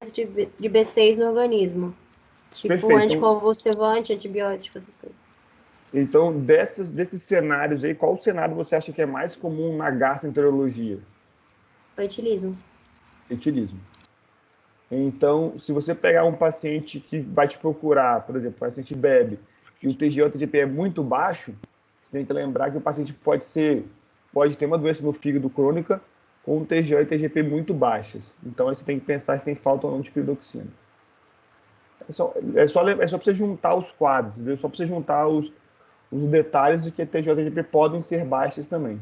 de B6 no organismo. Tipo Perfeito. anticonvulsivante, antibiótico, essas coisas. Então, desses cenários aí, qual cenário você acha que é mais comum na gastroenterologia? Etilismo. Etilismo. Então, se você pegar um paciente que vai te procurar, por exemplo, o paciente bebe e o TGO-TGP é muito baixo, você tem que lembrar que o paciente pode ter uma doença no fígado crônica com TGO e TGP muito baixas. Então, aí você tem que pensar se tem falta ou não de piridoxina. É só para você juntar os quadros, entendeu? Só para você juntar os detalhes de que TGO e TGP podem ser baixas também.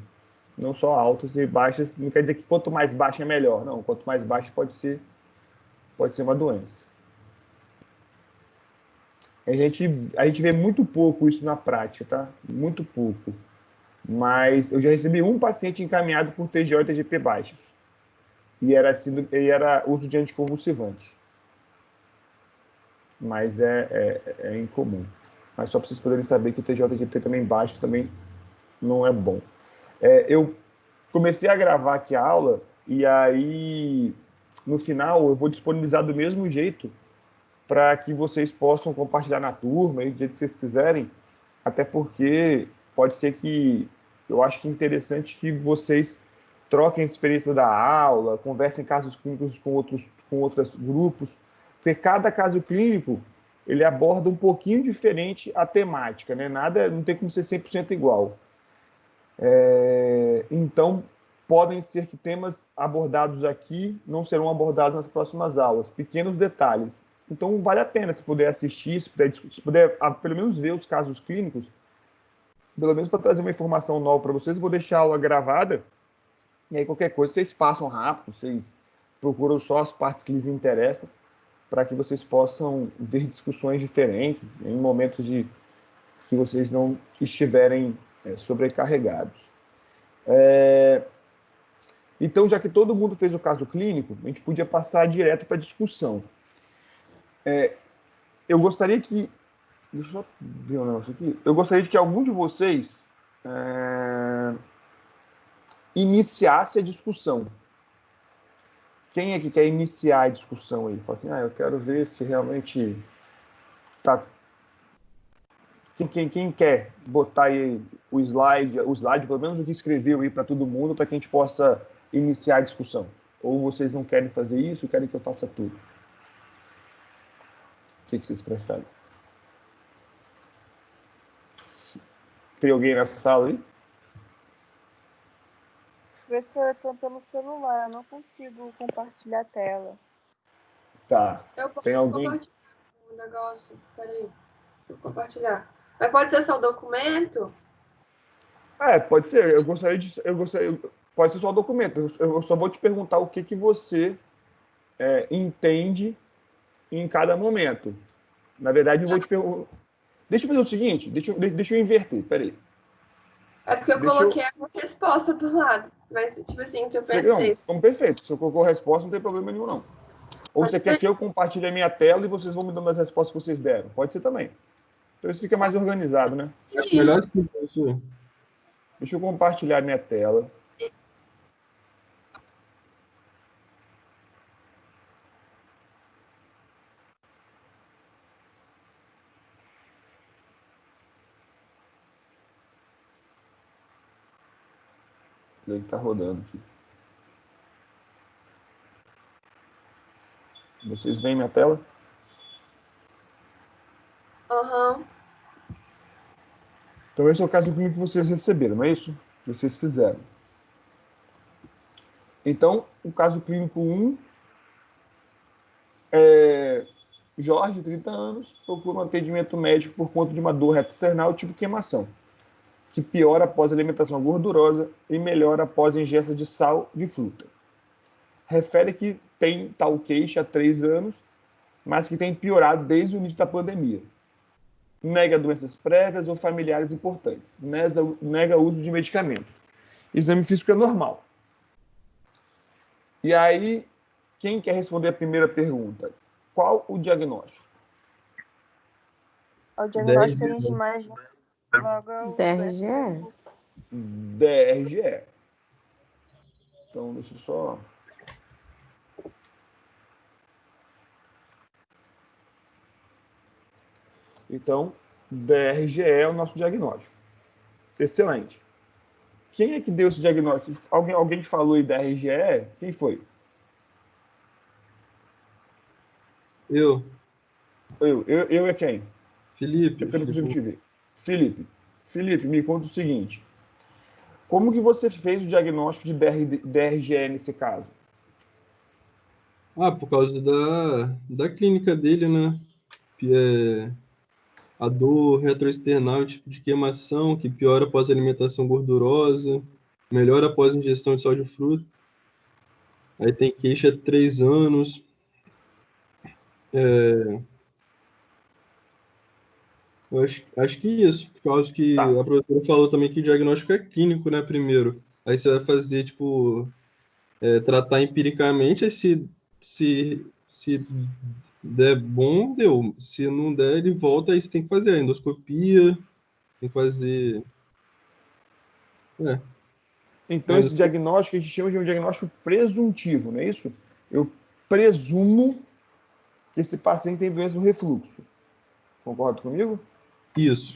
Não só altas e baixas, não quer dizer que quanto mais baixa é melhor. Não, quanto mais baixa pode ser uma doença. A gente vê muito pouco isso na prática, tá? Muito pouco. Mas eu já recebi um paciente encaminhado por TGO e TGP baixos. E era uso de anticonvulsivante. Mas é incomum. Mas só para vocês poderem saber que o TGO e TGP também baixo também não é bom. Eu comecei a gravar aqui a aula e aí no final eu vou disponibilizar do mesmo jeito para que vocês possam compartilhar na turma, do jeito que vocês quiserem, até porque pode ser que eu acho que é interessante que vocês troquem a experiência da aula, conversem casos clínicos com outros grupos, porque cada caso clínico ele aborda um pouquinho diferente a temática, né? Nada, não tem como ser 100% igual. Então, podem ser que temas abordados aqui não serão abordados nas próximas aulas, pequenos detalhes. Então, vale a pena se puder assistir, se puder pelo menos ver os casos clínicos, pelo menos para trazer uma informação nova para vocês. Vou deixar a aula gravada, e aí qualquer coisa vocês passam rápido, vocês procuram só as partes que lhes interessam, para que vocês possam ver discussões diferentes em momentos de que vocês não estiverem sobrecarregados. Então, já que todo mundo fez o caso clínico, a gente podia passar direto para a discussão. Eu gostaria que. Deixa eu só ver um negócio aqui. Eu gostaria de que algum de vocês iniciasse a discussão. Quem é que quer iniciar a discussão aí? Fala assim, eu quero ver se realmente tá. Quem quer botar aí o slide, pelo menos o que escreveu aí para todo mundo, para que a gente possa iniciar a discussão? Ou vocês não querem fazer isso, querem que eu faça tudo? O que vocês preferem? Tem alguém nessa sala aí? Professor, eu estou pelo celular, eu não consigo compartilhar a tela. Tá. Eu Tem posso alguém? compartilhar o negócio. Peraí. Deixa eu compartilhar. Mas pode ser só o documento? Pode ser. Pode ser só o documento. Eu só vou te perguntar o que você entende em cada momento. Na verdade, eu vou te perguntar. Deixa eu fazer o seguinte, deixa eu inverter, peraí. É porque eu Deixa eu. coloquei a resposta do lado. Mas, tipo assim, o que eu Não, pensei. então, perfeito. Se eu colocou a resposta, não tem problema nenhum, não. Ou você Pode quer ser? que eu compartilhe a minha tela e vocês vão me dando as respostas que vocês deram? Pode ser também. Então isso fica mais organizado, né? Acho melhor assim, professor. Deixa eu compartilhar a minha tela. Ele está rodando aqui. Vocês veem minha tela? Aham. Então esse é o caso clínico que vocês receberam, não é isso? Que vocês fizeram. Então, o caso clínico 1 é Jorge, 30 anos, procura um atendimento médico por conta de uma dor reto-external tipo queimação, que piora após alimentação gordurosa e melhora após ingesta de sal de fruta. Refere que tem tal queixa há 3 anos, mas que tem piorado desde o início da pandemia. Nega doenças prévias ou familiares importantes. Nega o uso de medicamentos. Exame físico é normal. E aí, quem quer responder a primeira pergunta? Qual o diagnóstico? O diagnóstico que a gente imagina logo é o DRGE. DRGE. Então, deixa eu só. Então, DRGE é o nosso diagnóstico. Excelente. Quem é que deu esse diagnóstico? Alguém que falou em DRGE? Quem foi? Eu, Eu é quem? Felipe, É porque eu não consigo Felipe, te ver. Felipe. Felipe, me conta o seguinte. Como que você fez o diagnóstico de DRGE nesse caso? por causa da clínica dele, né? É, a dor retroesternal, tipo de queimação, que piora após alimentação gordurosa, melhora após ingestão de sal de fruta. Aí tem queixa de 3 anos. Eu acho que isso, por causa que Tá. a professora falou também que o diagnóstico é clínico, né, primeiro. Aí você vai fazer, tipo, tratar empiricamente, aí se der bom, deu. Se não der, ele volta, aí você tem que fazer a endoscopia, tem que fazer... É, Então, mas esse diagnóstico a gente chama de um diagnóstico presuntivo, não é isso? Eu presumo que esse paciente tem doença do refluxo. Concorda comigo? isso.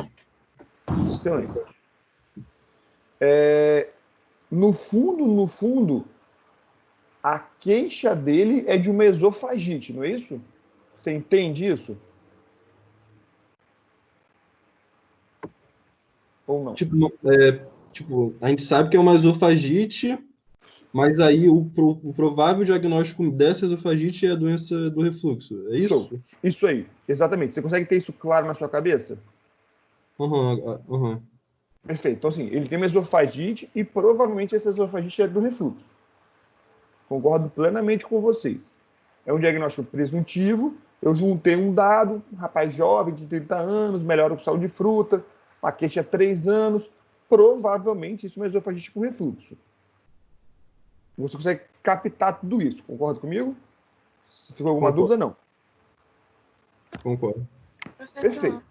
Excelente. No fundo, a queixa dele é de uma esofagite, não é isso? Você entende isso? Ou não? Tipo, a gente sabe que é uma esofagite, mas aí o provável diagnóstico dessa esofagite é a doença do refluxo. É Show. isso? Isso aí, exatamente. Você consegue ter isso claro na sua cabeça? Aham. Perfeito. Então, assim, ele tem uma esofagite e provavelmente essa esofagite é do refluxo. Concordo plenamente com vocês. É um diagnóstico presuntivo. Eu juntei um dado, um rapaz jovem de 30 anos, melhora com sal de fruta, uma queixa 3 anos. Provavelmente isso é uma esofagite com refluxo. Você consegue captar tudo isso. Concorda comigo? Se ficou alguma Concordo. dúvida, não. Concordo. Professor, Perfeito.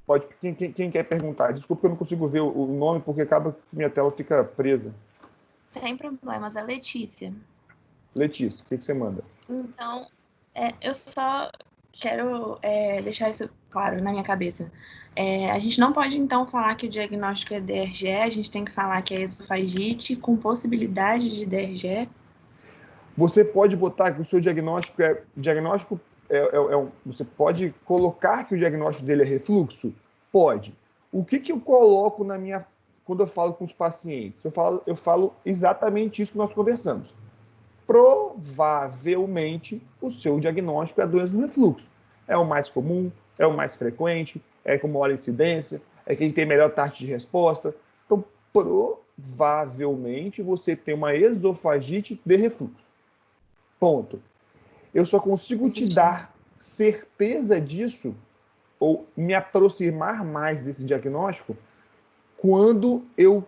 Pode, quem quer perguntar? Desculpa que eu não consigo ver o nome, porque acaba que minha tela fica presa. Sem problemas, é Letícia. Letícia, o que você manda? Então, eu só quero deixar isso claro na minha cabeça. A gente não pode, então, falar que o diagnóstico é DRGE, a gente tem que falar que é esofagite com possibilidade de DRGE. Você pode botar que o seu diagnóstico você pode colocar que o diagnóstico dele é refluxo? Pode. O que eu coloco quando eu falo com os pacientes? Eu falo exatamente isso que nós conversamos. Provavelmente o seu diagnóstico é a doença do refluxo. É o mais comum, é o mais frequente, é com maior incidência, é quem tem melhor taxa de resposta. Então, provavelmente você tem uma esofagite de refluxo. Ponto. Eu só consigo te dar certeza disso ou me aproximar mais desse diagnóstico quando eu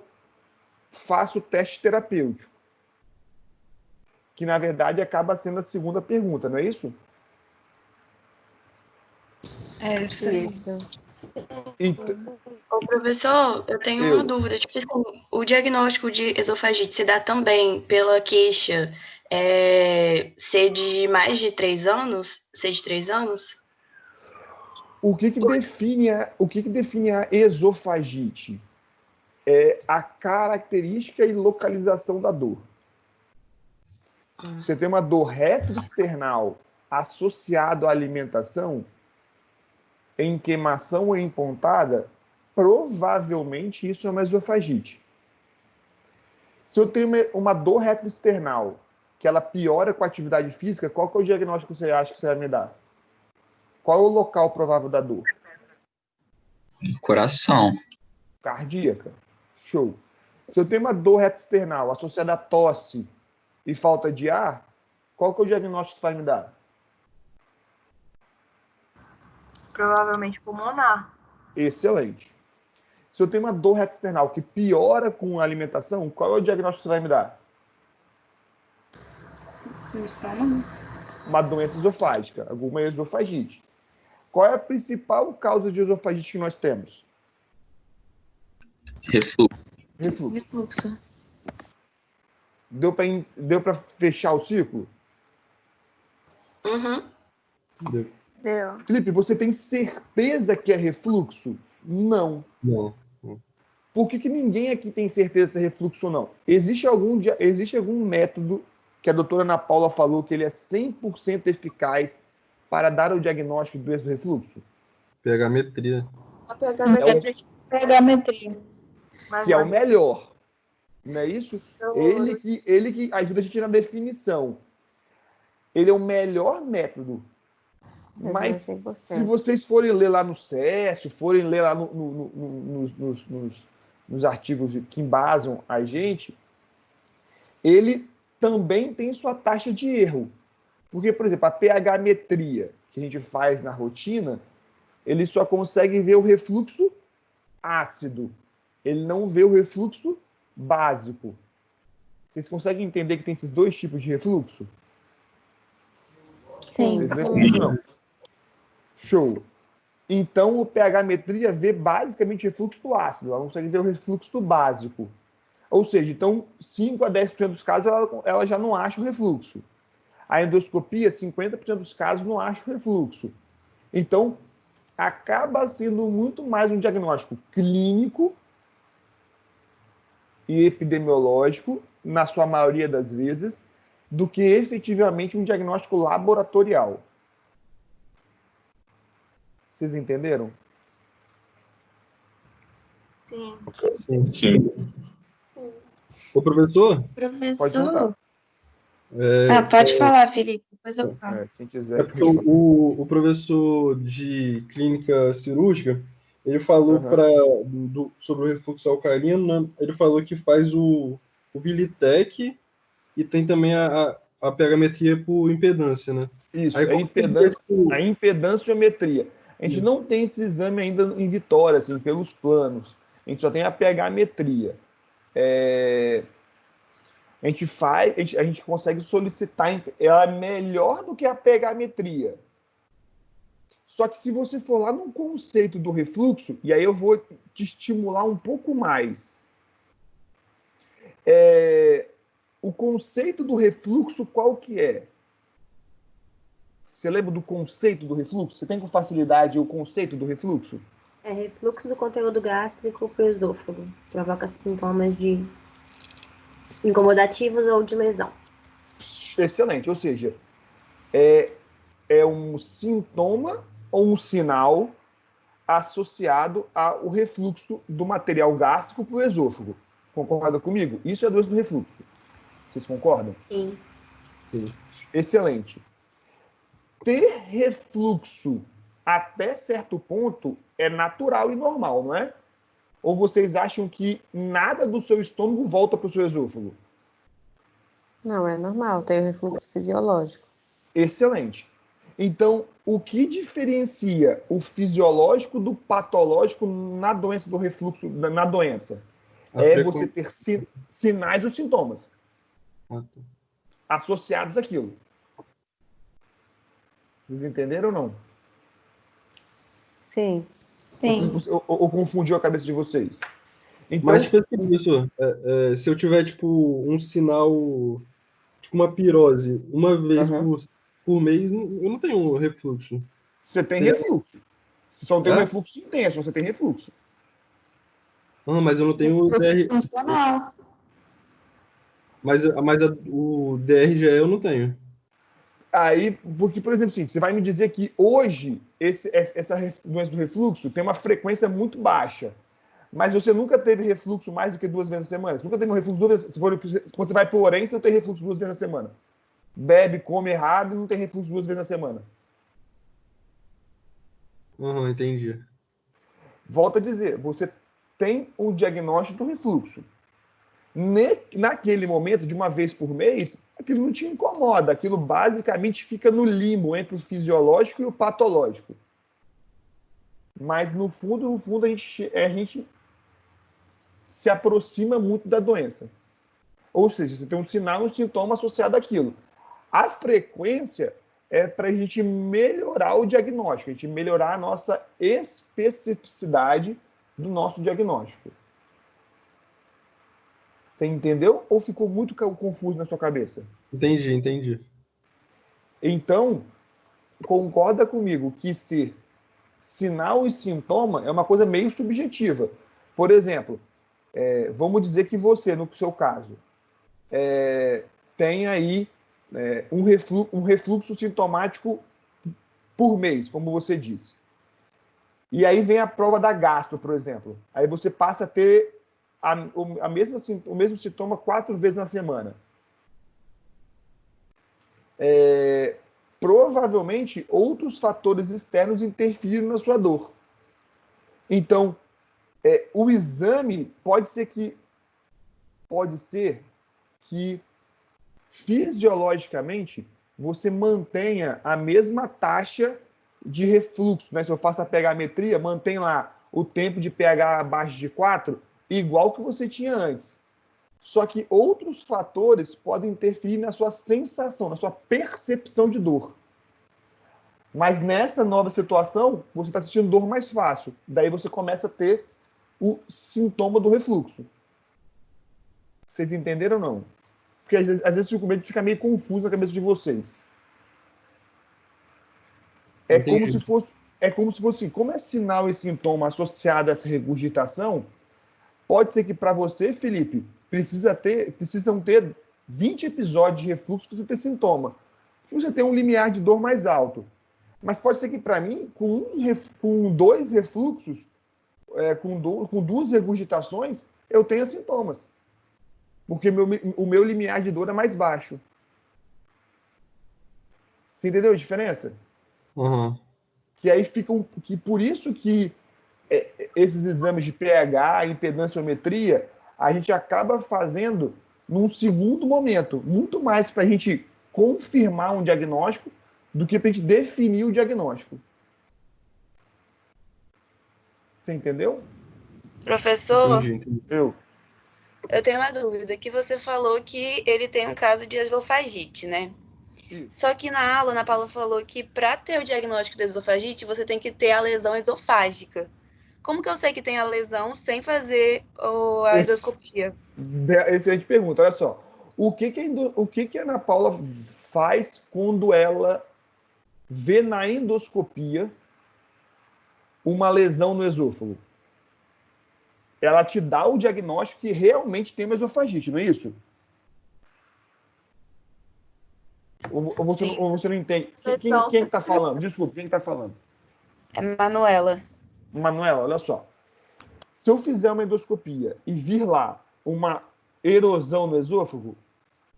faço o teste terapêutico. Que, na verdade, acaba sendo a segunda pergunta, não é isso? Isso. Então, Ô, professor, eu tenho uma dúvida. Tipo assim, o diagnóstico de esofagite se dá também pela queixa ser de mais de 3 anos? Ser de 3 anos? o que define a esofagite? É a característica e localização da dor. Você tem uma dor retroesternal associada à alimentação, em queimação ou em pontada, provavelmente isso é uma esofagite. Se eu tenho uma dor retroesternal que ela piora com a atividade física, qual que é o diagnóstico que você acha que você vai me dar? Qual é o local provável da dor? Coração. Cardíaca. Show. Se eu tenho uma dor retroesternal associada a tosse e falta de ar, qual que é o diagnóstico que você vai me dar? provavelmente pulmonar. Excelente. Se eu tenho uma dor retroesternal que piora com a alimentação, qual é o diagnóstico que você vai me dar? No estômago. Uma doença esofágica, alguma esofagite. Qual é a principal causa de esofagite que nós temos? Refluxo. Refluxo. Deu para fechar o ciclo? Uhum. Deu. Felipe, você tem certeza que é refluxo? Não. Não. Por que ninguém aqui tem certeza se é refluxo ou não? Existe algum método que a doutora Ana Paula falou que ele é 100% eficaz para dar o diagnóstico de doença do refluxo? PH-metria. A pH-metria. Pegametria. Que é o melhor. Não é isso? Então, Ele que ajuda a gente na definição. Ele é o melhor método. Mas Mas não é 100%. se vocês forem ler lá no CESP, forem ler lá nos artigos que embasam a gente, ele também tem sua taxa de erro. Porque, por exemplo, a pH-metria que a gente faz na rotina, ele só consegue ver o refluxo ácido. Ele não vê o refluxo básico. Vocês conseguem entender que tem esses dois tipos de refluxo? Sim. Vocês lembram disso, não? Show. Então, o pH-metria vê basicamente o refluxo do ácido, ela não consegue ver o refluxo do básico. Ou seja, então, 5 a 10% dos casos ela já não acha o refluxo. A endoscopia, 50% dos casos não acha o refluxo. Então, acaba sendo muito mais um diagnóstico clínico e epidemiológico, na sua maioria das vezes, do que efetivamente um diagnóstico laboratorial. Vocês entenderam? sim. Sim. Ô, professor, Pode perguntar. Pode falar, Felipe. Depois eu falo. Quem quiser. é porque o professor de clínica cirúrgica, ele falou Aham. sobre o refluxo alcalino, né? Ele falou que faz o Vilitec e tem também a pH-metria por impedância, né? Isso, Aí, é como seria, tipo, a impedância-metria. A gente não tem esse exame ainda em Vitória, assim, pelos planos. A gente só tem a pH-metria. A gente consegue solicitar, ela é melhor do que a pH-metria. Só que se você for lá no conceito do refluxo, e aí eu vou te estimular um pouco mais. O conceito do refluxo, qual que é? Você lembra do conceito do refluxo? Você tem com facilidade o conceito do refluxo? É refluxo do conteúdo gástrico para o esôfago. Provoca sintomas de incomodativos ou de lesão. Excelente. Ou seja, é um sintoma ou um sinal associado ao refluxo do material gástrico para o esôfago. Concorda comigo? Isso é doença do refluxo. Vocês concordam? Sim. sim. Excelente. Ter refluxo até certo ponto é natural e normal, não é? Ou vocês acham que nada do seu estômago volta para o seu esôfago? Não, é normal, tem o refluxo fisiológico. Excelente. Então, o que diferencia o fisiológico do patológico na doença do refluxo, na doença? Você ter sinais ou sintomas associados àquilo. Vocês entenderam ou não? Sim. Sim. Ou confundiu a cabeça de vocês? Então, Mas, tipo assim, professor, se eu tiver, tipo, um sinal, tipo uma pirose, uma vez por mês, eu não tenho refluxo. você tem refluxo. Você só não tem um refluxo intenso, mas você tem refluxo. Mas eu não tenho o DR. Funcional. Mas o DRGE eu não tenho. Aí, porque, por exemplo, assim, você vai me dizer que hoje essa doença do refluxo tem uma frequência muito baixa. Mas você nunca teve refluxo mais do que 2 vezes na semana? Você nunca teve um refluxo 2 vezes? Quando você vai para o Orem, você não tem refluxo 2 vezes na semana. Bebe, come errado e não tem refluxo 2 vezes na semana. Entendi. Volto a dizer, você tem um diagnóstico do refluxo. Naquele momento, de uma vez por mês, aquilo não te incomoda. Aquilo basicamente fica no limbo entre o fisiológico e o patológico. Mas, no fundo, a gente se aproxima muito da doença. Ou seja, você tem um sinal e um sintoma associado àquilo. A frequência é para a gente melhorar o diagnóstico, a gente melhorar a nossa especificidade do nosso diagnóstico. Você entendeu ou ficou muito confuso na sua cabeça? Entendi. Então, concorda comigo que ser sinal e sintoma é uma coisa meio subjetiva. Por exemplo, vamos dizer que você, no seu caso, tem aí um refluxo sintomático por mês, como você disse. E aí vem a prova da gastro, por exemplo. Aí você passa a ter o mesmo sintoma 4 vezes na semana. Provavelmente outros fatores externos interfiram na sua dor. Então, o exame pode ser que fisiologicamente você mantenha a mesma taxa de refluxo, né? Se eu faço a pegametria, mantém lá o tempo de pH abaixo de 4, igual que você tinha antes. Só que outros fatores podem interferir na sua sensação, na sua percepção de dor. Mas nessa nova situação, você está sentindo dor mais fácil. Daí você começa a ter o sintoma do refluxo. Vocês entenderam ou não? Porque às vezes o documento fica meio confuso na cabeça de vocês. Como se fosse, como é sinal e sintoma associado a essa regurgitação, pode ser que para você, Felipe, precisam ter 20 episódios de refluxo para você ter sintoma. Você tem um limiar de dor mais alto. Mas pode ser que para mim, com 2 refluxos, com 2 regurgitações, eu tenha sintomas. Porque o meu limiar de dor é mais baixo. Você entendeu a diferença? Uhum. Que aí que por isso que esses exames de pH, impedanciometria, a gente acaba fazendo num segundo momento, muito mais para a gente confirmar um diagnóstico do que para a gente definir o diagnóstico. Você entendeu? Professor, Entendi. Eu tenho uma dúvida, que você falou que ele tem um caso de esofagite, né? Isso. Só que na aula, Ana Paula falou que para ter o diagnóstico de esofagite, você tem que ter a lesão esofágica. Como que eu sei que tem a lesão sem fazer a endoscopia? Excelente pergunta, olha só. O que a Ana Paula faz quando ela vê na endoscopia uma lesão no esôfago? Ela te dá o diagnóstico que realmente tem uma esofagite, não é isso? Ou você não entende? Quem está falando? Desculpa, quem está falando? É Manuela. Manuela, olha só. Se eu fizer uma endoscopia e vir lá uma erosão no esôfago,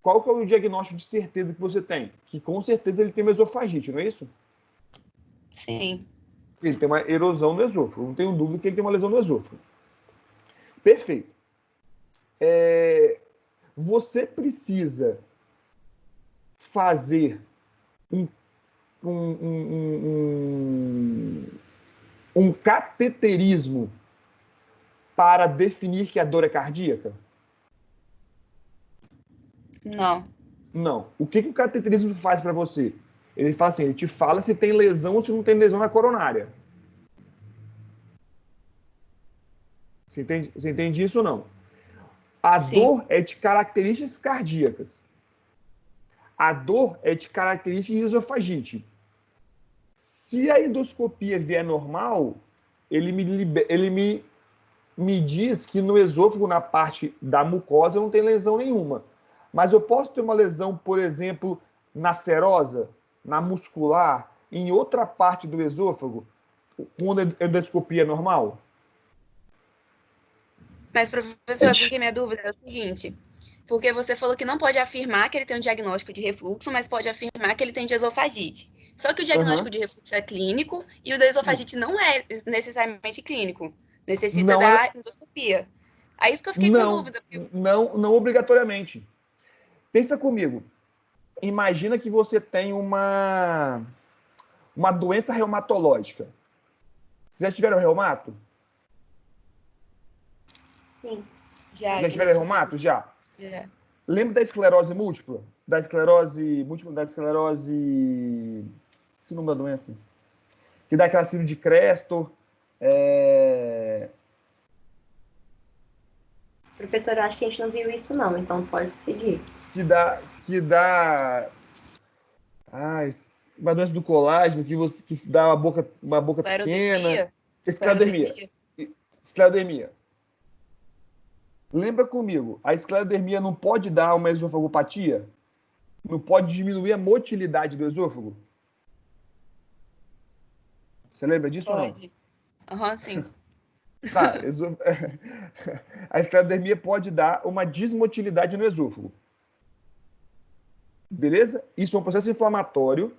qual que é o diagnóstico de certeza que você tem? Que com certeza ele tem uma esofagite, não é isso? Sim. Ele tem uma erosão no esôfago. Não tenho dúvida que ele tem uma lesão no esôfago. Perfeito. Você precisa fazer um cateterismo para definir que a dor é cardíaca? Não. Não. O que o cateterismo faz para você? Ele fala assim, ele te fala se tem lesão ou se não tem lesão na coronária. Você entende isso ou não? A Sim. dor é de características cardíacas. A dor é de características de esofagite. Se a endoscopia vier normal, ele me diz que no esôfago, na parte da mucosa, não tem lesão nenhuma. Mas eu posso ter uma lesão, por exemplo, na serosa, na muscular, em outra parte do esôfago, quando a endoscopia é normal? Mas, professor, porque minha dúvida é o seguinte, porque você falou que não pode afirmar que ele tem um diagnóstico de refluxo, mas pode afirmar que ele tem de esofagite. Só que o diagnóstico de refluxo é clínico e o da esofagite não é necessariamente clínico. Necessita da endoscopia. Aí isso que eu fiquei com dúvida. Não obrigatoriamente. Pensa comigo. Imagina que você tem uma doença reumatológica. Vocês já tiveram reumato? Sim. Já tiveram reumato? Já. Lembra da esclerose múltipla? Da esclerose múltipla, da esclerose... Esse nome da doença? Que dá aquela síndrome de Crestor. Professor, eu acho que a gente não viu isso não, então pode seguir. Que dá... Ai, uma doença do colágeno que dá uma boca pequena. Esclerodermia. Esclerodermia. Lembra comigo, a esclerodermia não pode dar uma esofagopatia? Não pode diminuir a motilidade do esôfago? Você lembra disso ou não? Pode. Aham, sim. Tá, a esclerodermia pode dar uma desmotilidade no esôfago. Beleza? Isso é um processo inflamatório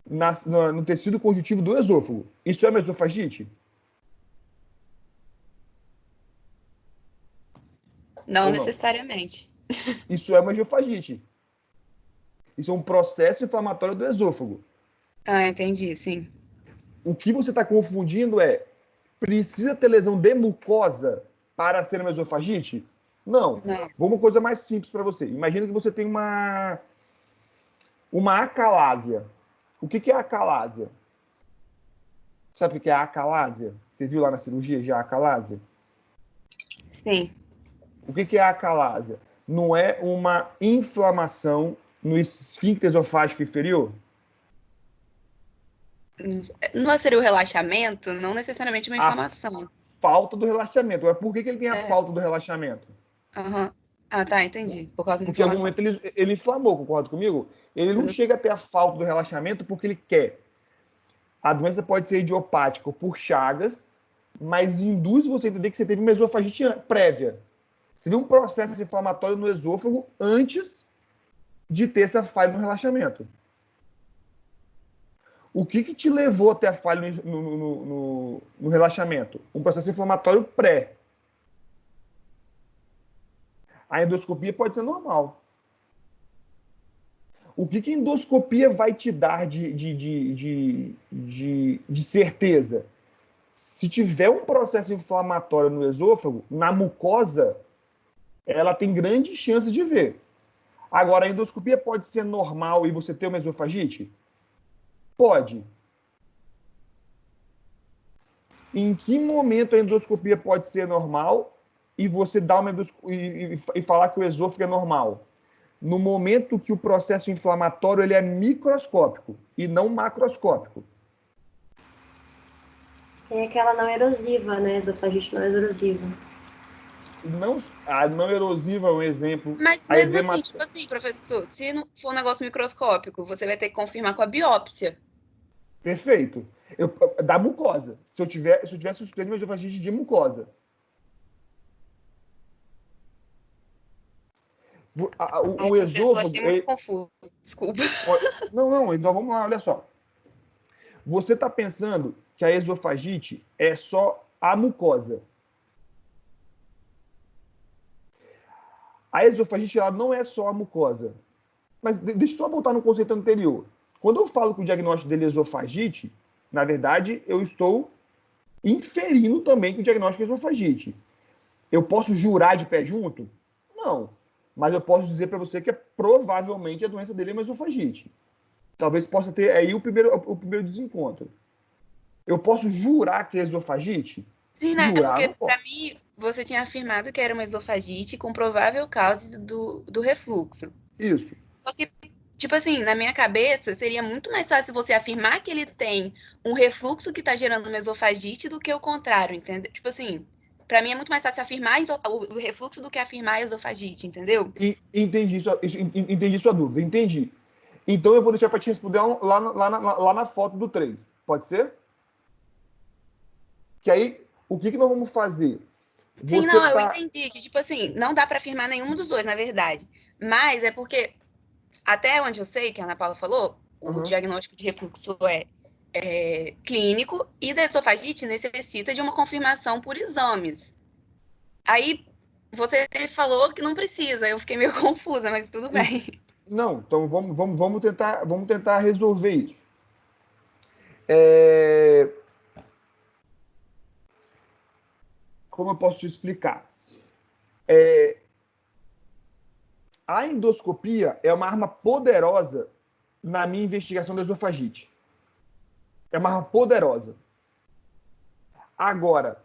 no tecido conjuntivo do esôfago. Isso é uma esofagite? Não Ou não? necessariamente. Isso é uma esofagite. Isso é um processo inflamatório do esôfago. Ah, entendi, sim. O que você está confundindo precisa ter lesão de mucosa para ser uma esofagite? Não. Não. Vou uma coisa mais simples para você. Imagina que você tem uma acalásia. O que é a acalásia? Sabe o que é a acalásia? Você viu lá na cirurgia já a acalásia? Sim. O que é a acalásia? Não é uma inflamação no esfíncter esofágico inferior? Não seria o relaxamento? Não necessariamente uma inflamação. Falta do relaxamento. Agora, por que ele tem a falta do relaxamento? Aham. Ah, tá, entendi. Por causa da Porque em algum inflamação. momento ele inflamou, concorda comigo? Ele não chega a ter a falta do relaxamento porque ele quer. A doença pode ser idiopática por chagas, mas induz você a entender que você teve uma esofagite prévia. Você viu um processo inflamatório no esôfago antes de ter essa falha no relaxamento. O que te levou até a falha no relaxamento? Um processo inflamatório pré. A endoscopia pode ser normal. O que a endoscopia vai te dar de certeza? Se tiver um processo inflamatório no esôfago, na mucosa, ela tem grande chance de ver. Agora, a endoscopia pode ser normal e você ter uma esofagite? Pode. Em que momento a endoscopia pode ser normal e você dar uma e falar que o esôfago é normal? No momento que o processo inflamatório ele é microscópico e não macroscópico. Tem aquela não erosiva, né? Esofagite não erosiva. A não erosiva é um exemplo. Mas mesmo assim, tipo assim, professor, se não for um negócio microscópico, você vai ter que confirmar com a biópsia. Perfeito. Da mucosa. Se eu tivesse suspeito de uma esofagite de mucosa. O esôfago... Eu achei muito confuso, desculpa. Não, então vamos lá, olha só. Você está pensando que a esofagite é só a mucosa. A esofagite ela não é só a mucosa. Mas deixa eu só voltar no conceito anterior. Quando eu falo que o diagnóstico dele é esofagite, na verdade, eu estou inferindo também que o diagnóstico é esofagite. Eu posso jurar de pé junto? Não. Mas eu posso dizer para você que provavelmente a doença dele é uma esofagite. Talvez possa ter aí o primeiro desencontro. Eu posso jurar que é esofagite? Sim, né? Jurar, Porque não posso. para mim, você tinha afirmado que era uma esofagite com provável causa do refluxo. Isso. Só que, tipo assim, na minha cabeça, seria muito mais fácil você afirmar que ele tem um refluxo que está gerando uma esofagite do que o contrário, entendeu? Tipo assim, para mim é muito mais fácil afirmar o refluxo do que afirmar a esofagite, entendeu? Entendi sua dúvida, entendi. Então eu vou deixar para te responder lá na foto do 3. Pode ser? Que aí, o que nós vamos fazer? Sim, não, eu entendi que, tipo assim, não dá para afirmar nenhum dos dois, na verdade. Mas é porque, até onde eu sei, que a Ana Paula falou, o diagnóstico de refluxo é clínico e da esofagite necessita de uma confirmação por exames. Aí, você falou que não precisa, eu fiquei meio confusa, mas tudo bem. Não, então vamos tentar resolver isso. Como eu posso te explicar? A endoscopia é uma arma poderosa na minha investigação da esofagite. É uma arma poderosa. Agora,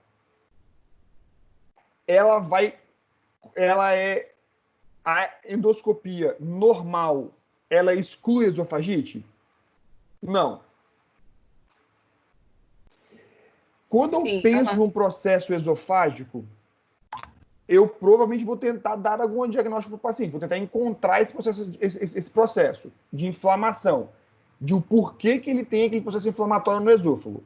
a endoscopia normal, ela exclui a esofagite? Não. Quando eu penso num processo esofágico, eu provavelmente vou tentar dar algum diagnóstico para o paciente, vou tentar encontrar esse processo de inflamação, de o porquê que ele tem aquele processo inflamatório no esôfago.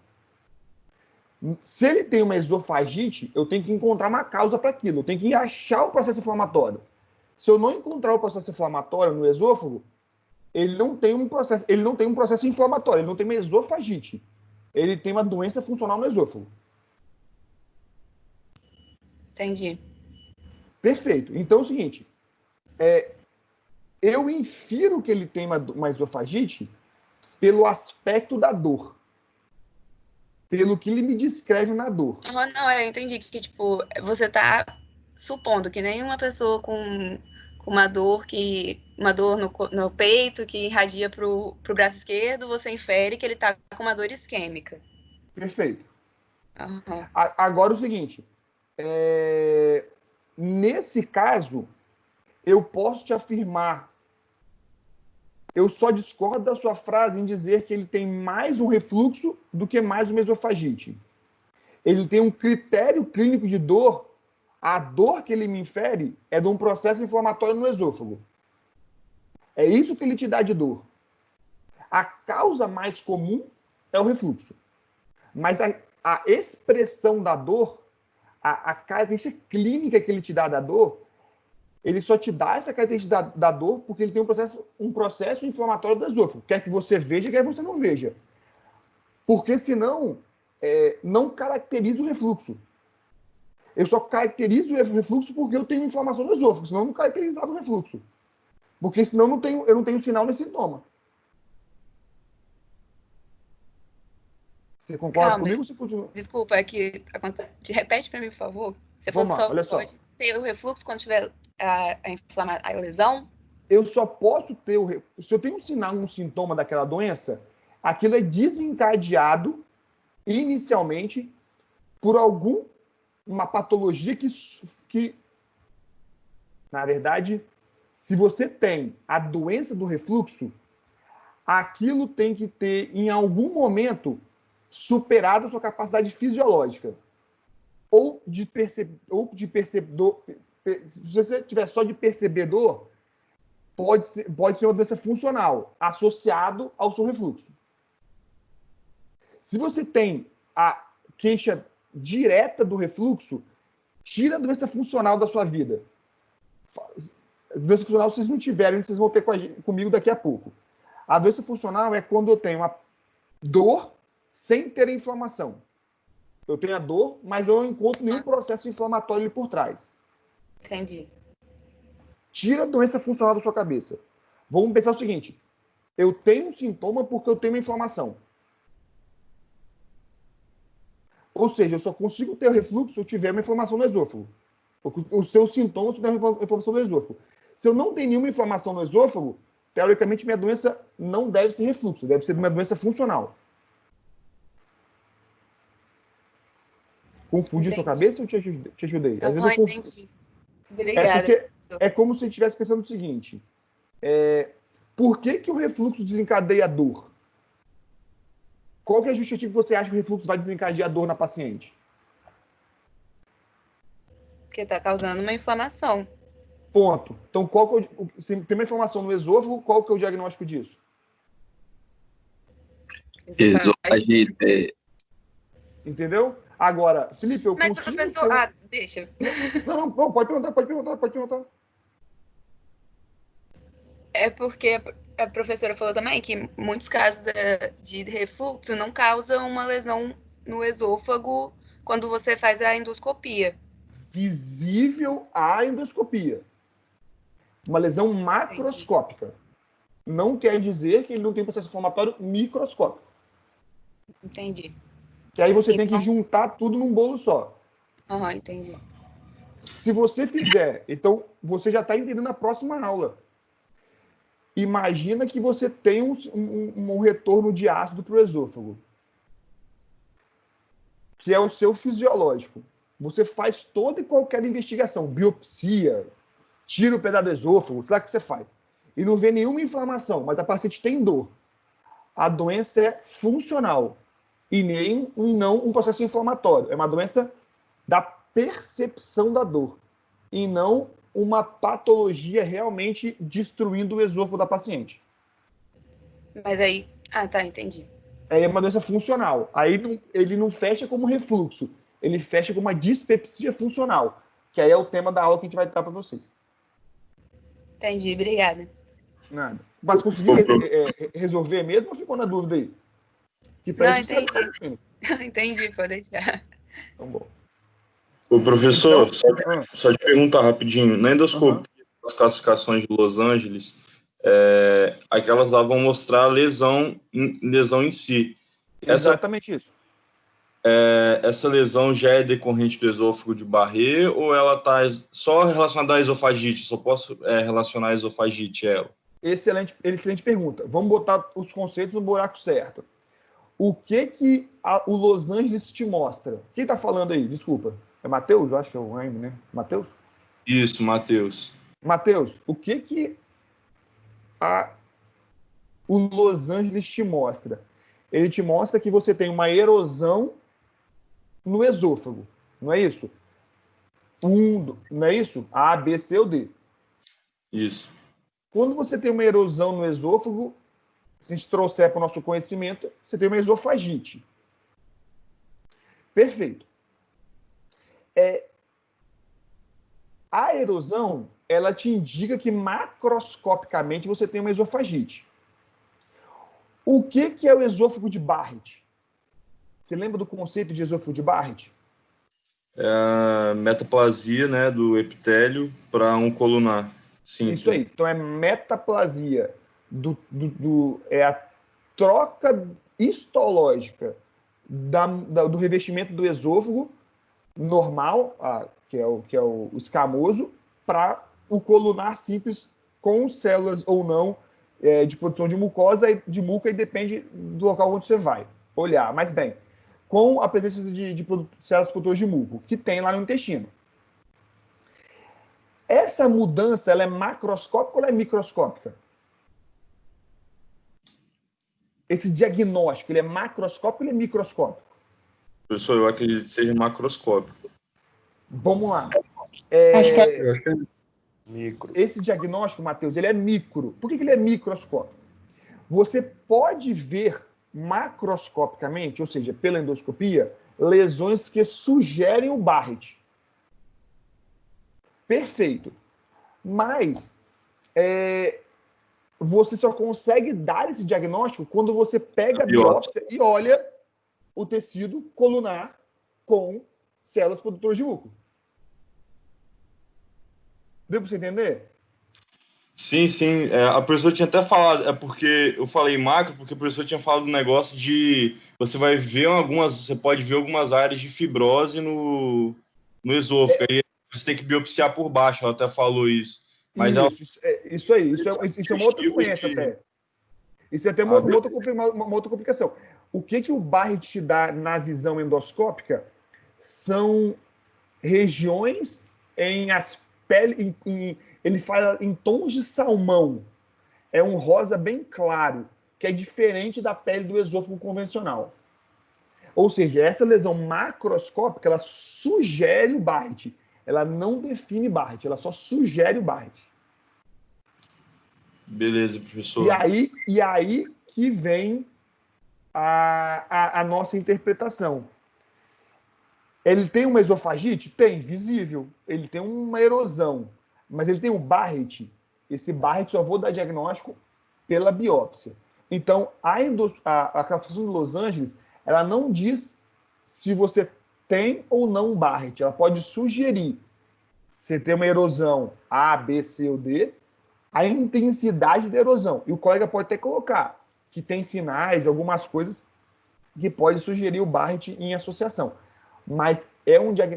Se ele tem uma esofagite, eu tenho que encontrar uma causa para aquilo, eu tenho que achar o processo inflamatório. Se eu não encontrar o processo inflamatório no esôfago, ele não tem um processo inflamatório, ele não tem uma esofagite. Ele tem uma doença funcional no esôfago. Entendi. Perfeito. Então é o seguinte, eu infiro que ele tem uma esofagite pelo aspecto da dor. Pelo que ele me descreve na dor. Não, eu entendi que, tipo, você tá supondo que nenhuma pessoa com uma dor no peito que irradia pro braço esquerdo, você infere que ele tá com uma dor isquêmica. Perfeito. Uhum. Agora o seguinte, nesse caso, eu posso te afirmar, eu só discordo da sua frase em dizer que ele tem mais um refluxo do que mais uma esofagite. Ele tem um critério clínico de dor, a dor que ele me infere é de um processo inflamatório no esôfago. É isso que ele te dá de dor. A causa mais comum é o refluxo. Mas a expressão da dor, a característica clínica que ele te dá da dor, ele só te dá essa característica da dor porque ele tem um processo inflamatório do esôfago. Quer que você veja, quer que você não veja. Porque senão, não caracteriza o refluxo. Eu só caracterizo o refluxo porque eu tenho inflamação no esôfago, senão eu não caracterizava o refluxo. Porque senão eu não tenho sinal nem sintoma. Você concorda comigo ou você continua? Desculpa, é que te repete para mim, por favor. Você falou que só pode ter o refluxo quando tiver a lesão? Eu só posso ter se eu tenho um sinal, um sintoma daquela doença, aquilo é desencadeado inicialmente por uma patologia que, na verdade, se você tem a doença do refluxo, aquilo tem que ter, em algum momento, superado a sua capacidade fisiológica. Ou de percebedor. Se você tiver só de percebedor, pode ser uma doença funcional, associado ao seu refluxo. Se você tem a queixa direta do refluxo, tira a doença funcional da sua vida. A doença funcional, se vocês não tiverem, vocês vão ter comigo daqui a pouco. A doença funcional é quando eu tenho uma dor sem ter inflamação. Eu tenho a dor, mas eu não encontro nenhum processo inflamatório ali por trás. Entendi. Tira a doença funcional da sua cabeça. Vamos pensar o seguinte, eu tenho um sintoma porque eu tenho uma inflamação. Ou seja, eu só consigo ter refluxo se eu tiver uma inflamação no esôfago. Os seus sintomas se eu tiver uma inflamação no esôfago. Se eu não tenho nenhuma inflamação no esôfago, teoricamente minha doença não deve ser refluxo, deve ser uma doença funcional. Confundi a sua cabeça ou te ajudei? Às vezes eu entendi. Obrigada. É como se eu estivesse pensando o seguinte, por que o refluxo desencadeia a dor? Qual que é a justificativa que você acha que o refluxo vai desencadear a dor na paciente? Porque está causando uma inflamação. Ponto. Então, se tem uma inflamação no esôfago, qual que é o diagnóstico disso? Esofagite. Entendeu? Agora, Felipe, eu consigo... Mas, professor... deixa. Não, pode perguntar. É porque a professora falou também que muitos casos de refluxo não causam uma lesão no esôfago quando você faz a endoscopia. Visível à endoscopia. Uma lesão macroscópica. Entendi. Não quer dizer que ele não tem processo inflamatório microscópico. Entendi. Que aí você tem que juntar tudo num bolo só. Entendi. Se você fizer, então você já está entendendo a próxima aula. Imagina que você tem um retorno de ácido para o esôfago, que é o seu fisiológico. Você faz toda e qualquer investigação, biopsia, tira o pedaço do esôfago, sei lá o que você faz. E não vê nenhuma inflamação, mas a paciente tem dor. a doença é funcional e nem não um processo inflamatório. É uma doença da percepção da dor e não uma patologia realmente destruindo o esôfago da paciente. Mas aí... Ah, tá, entendi. É uma doença funcional. Aí ele não fecha como refluxo, ele fecha como uma dispepsia funcional, que aí é o tema da aula que a gente vai dar para vocês. Entendi, obrigada. Nada. Mas conseguiu resolver mesmo ou ficou na dúvida aí? Que Não, isso entendi. Entendi, pode deixar. Então, bom. Ô, professor, Então, só te perguntar rapidinho. Na endoscopia, as classificações de Los Angeles, aquelas lá vão mostrar lesão em si. Exatamente isso. Essa lesão já é decorrente do esôfago de Barré ou ela está só relacionada à esofagite? Só posso relacionar a esofagite a ela? Excelente pergunta. Vamos botar os conceitos no buraco certo. O que o Los Angeles te mostra? Quem está falando aí? Desculpa. É Matheus? Eu acho que é o Jaime, né? Matheus? Isso, Matheus. Matheus, o que o Los Angeles te mostra? Ele te mostra que você tem uma erosão no esôfago, não é isso? Não é isso? A, B, C ou D. Isso. Quando você tem uma erosão no esôfago, se a gente trouxer para o nosso conhecimento, você tem uma esofagite. Perfeito. A erosão, ela te indica que macroscopicamente você tem uma esofagite. O que é o esôfago de Barrett? Você lembra do conceito de esôfago de Barrett? É a metaplasia, né, do epitélio para um colunar. Sim. Isso aí. Então é metaplasia é a troca histológica do revestimento do esôfago normal, que é o escamoso, para o colunar simples com células ou não de produção de mucosa e de muca, e depende do local onde você vai olhar. Mas bem, com a presença de células produtoras de muco, que tem lá no intestino. Essa mudança, ela é macroscópica ou ela é microscópica? Esse diagnóstico, ele é macroscópico ou ele é microscópico? Professor, eu acredito que seja macroscópico. Vamos lá. Acho que é Micro. Esse diagnóstico, Matheus, ele é micro. Por que ele é microscópico? Você pode ver macroscopicamente, ou seja, pela endoscopia, lesões que sugerem o Barrett. Perfeito. Mas você só consegue dar esse diagnóstico quando você pega a biópsia e olha o tecido colunar com células produtoras de muco. Deu para você entender? Sim. A professora tinha até falado, porque eu falei macro, porque a professora tinha falado do negócio de você pode ver algumas áreas de fibrose no esôfago. Aí você tem que biopsiar por baixo, ela até falou isso. Mas isso é uma outra doença até. Isso é até uma outra complicação. O que o Barrett te dá na visão endoscópica são regiões ele fala em tons de salmão. É um rosa bem claro, que é diferente da pele do esôfago convencional. Ou seja, essa lesão macroscópica, ela sugere o Barrett. Ela não define Barrett, ela só sugere o Barrett. Beleza, professor. E aí que vem a nossa interpretação. Ele tem uma esofagite? Tem, visível. Ele tem uma erosão. Mas ele tem um Barrett. Esse Barrett só vou dar diagnóstico pela biópsia. Então, a classificação de Los Angeles, ela não diz se você tem ou não um Barrett. Ela pode sugerir se tem uma erosão A, B, C ou D, a intensidade da erosão. E o colega pode até colocar que tem sinais, algumas coisas que pode sugerir o Barrett em associação. Mas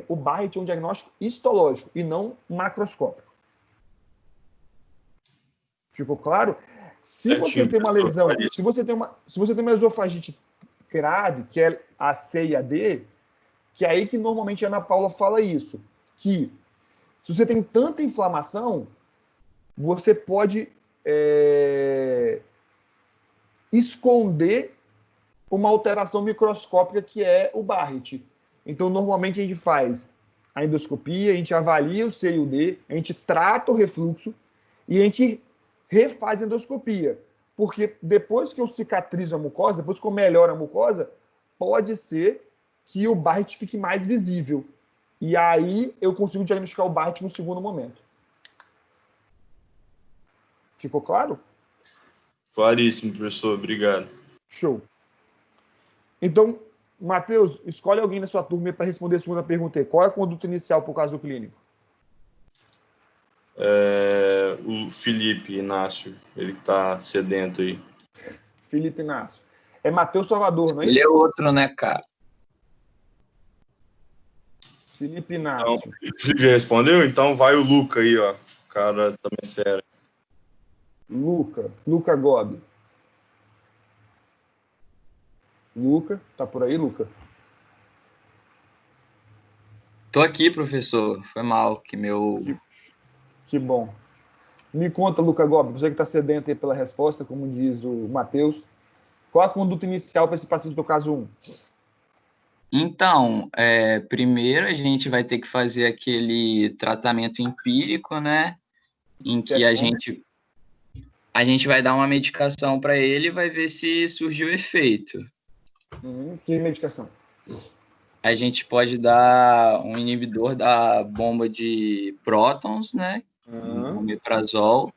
o Barrett é um diagnóstico histológico e não macroscópico. Ficou claro? Se você tem uma lesão, se você tem uma esofagite grave, que é a C e a D, que é aí que normalmente a Ana Paula fala isso, que se você tem tanta inflamação, você pode esconder uma alteração microscópica que é o Barrett. Então, normalmente, a gente faz a endoscopia, a gente avalia o C e o D, a gente trata o refluxo e a gente refaz a endoscopia. Porque depois que eu cicatrizo a mucosa, depois que eu melhoro a mucosa, pode ser que o Barrett fique mais visível. E aí eu consigo diagnosticar o Barrett no segundo momento. Ficou claro? Claríssimo, professor. Obrigado. Show. Então, Matheus, escolhe alguém na sua turma para responder a segunda pergunta aí. Qual é a conduta inicial para o caso clínico? O Felipe Inácio, ele está sedento aí. Felipe Inácio. É Matheus Salvador, não é Ele isso? é outro, né, cara? Felipe Então, Inácio. o Felipe respondeu? Então vai o Luca aí, ó. O cara também fera. Luca Gobi. Luca, tá por aí, Luca? Tô aqui, professor. Foi mal que meu... Que bom. Me conta, Luca Gobi, você que está sedento aí pela resposta, como diz o Matheus, qual a conduta inicial para esse paciente do caso 1? Então, primeiro a gente vai ter que fazer aquele tratamento empírico, né? Em que a gente vai dar uma medicação para ele e vai ver se surgiu efeito. Que medicação? A gente pode dar um inibidor da bomba de prótons, né? Um omeprazol.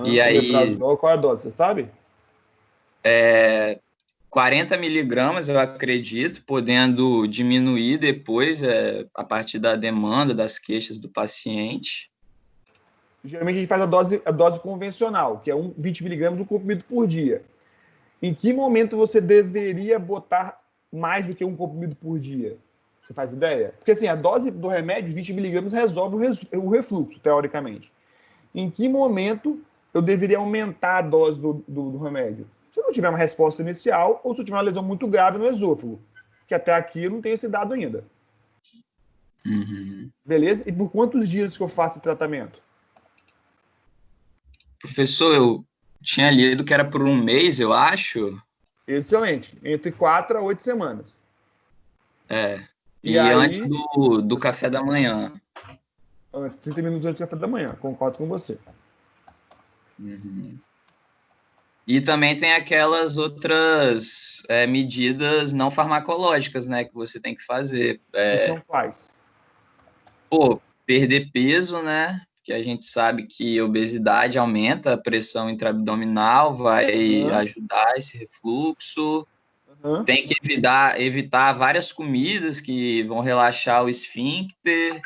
E aí, omeprazol, qual é a dose, você sabe? 40 miligramas, eu acredito, podendo diminuir depois a partir da demanda, das queixas do paciente. Geralmente a gente faz a dose convencional, que é 20 miligramas um comprimido por dia. Em que momento você deveria botar mais do que um comprimido por dia? Você faz ideia? Porque assim, a dose do remédio, 20 miligramas, resolve o refluxo, teoricamente. Em que momento eu deveria aumentar a dose do remédio? Se eu não tiver uma resposta inicial ou se eu tiver uma lesão muito grave no esôfago, que até aqui eu não tenho esse dado ainda. Uhum. Beleza? E por quantos dias que eu faço esse tratamento? Professor, eu tinha lido que era por um mês, eu acho. Excelente. Entre 4 a 8 semanas. E aí, antes do café da manhã. 30 minutos antes do café da manhã. Concordo com você. Uhum. E também tem aquelas outras medidas não farmacológicas, né, que você tem que fazer. Que são quais? Perder peso, né? Que a gente sabe que a obesidade aumenta a pressão intraabdominal, vai ajudar esse refluxo. Tem que evitar várias comidas que vão relaxar o esfíncter,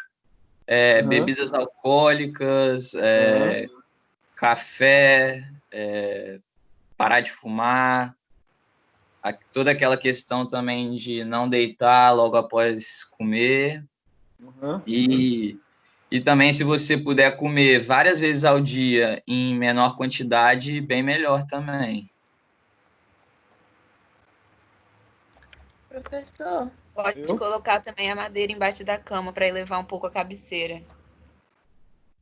bebidas alcoólicas, café, parar de fumar, toda aquela questão também de não deitar logo após comer. E também, se você puder comer várias vezes ao dia em menor quantidade, bem melhor também. Professor, pode colocar também a madeira embaixo da cama para elevar um pouco a cabeceira.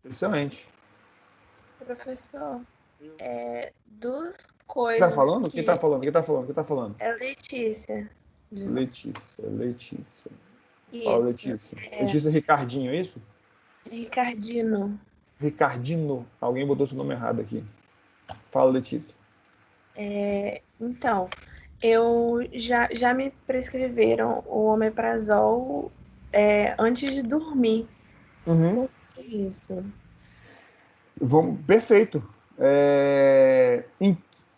Excelente. Professor, duas coisas. Tá falando? Quem tá falando? Quem tá falando? É Letícia. Letícia. Isso. Fala, Letícia. Letícia Ricardinho, é isso? Ricardino. Alguém botou seu nome errado aqui. Fala, Letícia. Então, eu já me prescreveram o omeprazol antes de dormir. Por que isso? Perfeito.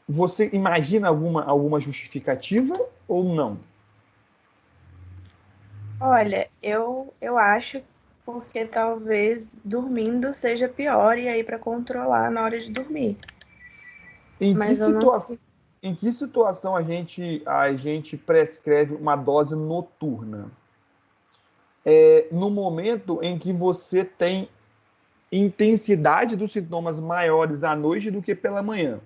Você imagina alguma justificativa ou não? Olha, eu acho porque talvez dormindo seja pior e aí para controlar na hora de dormir. Em que situação a gente prescreve uma dose noturna? No momento em que você tem intensidade dos sintomas maiores à noite do que pela manhã.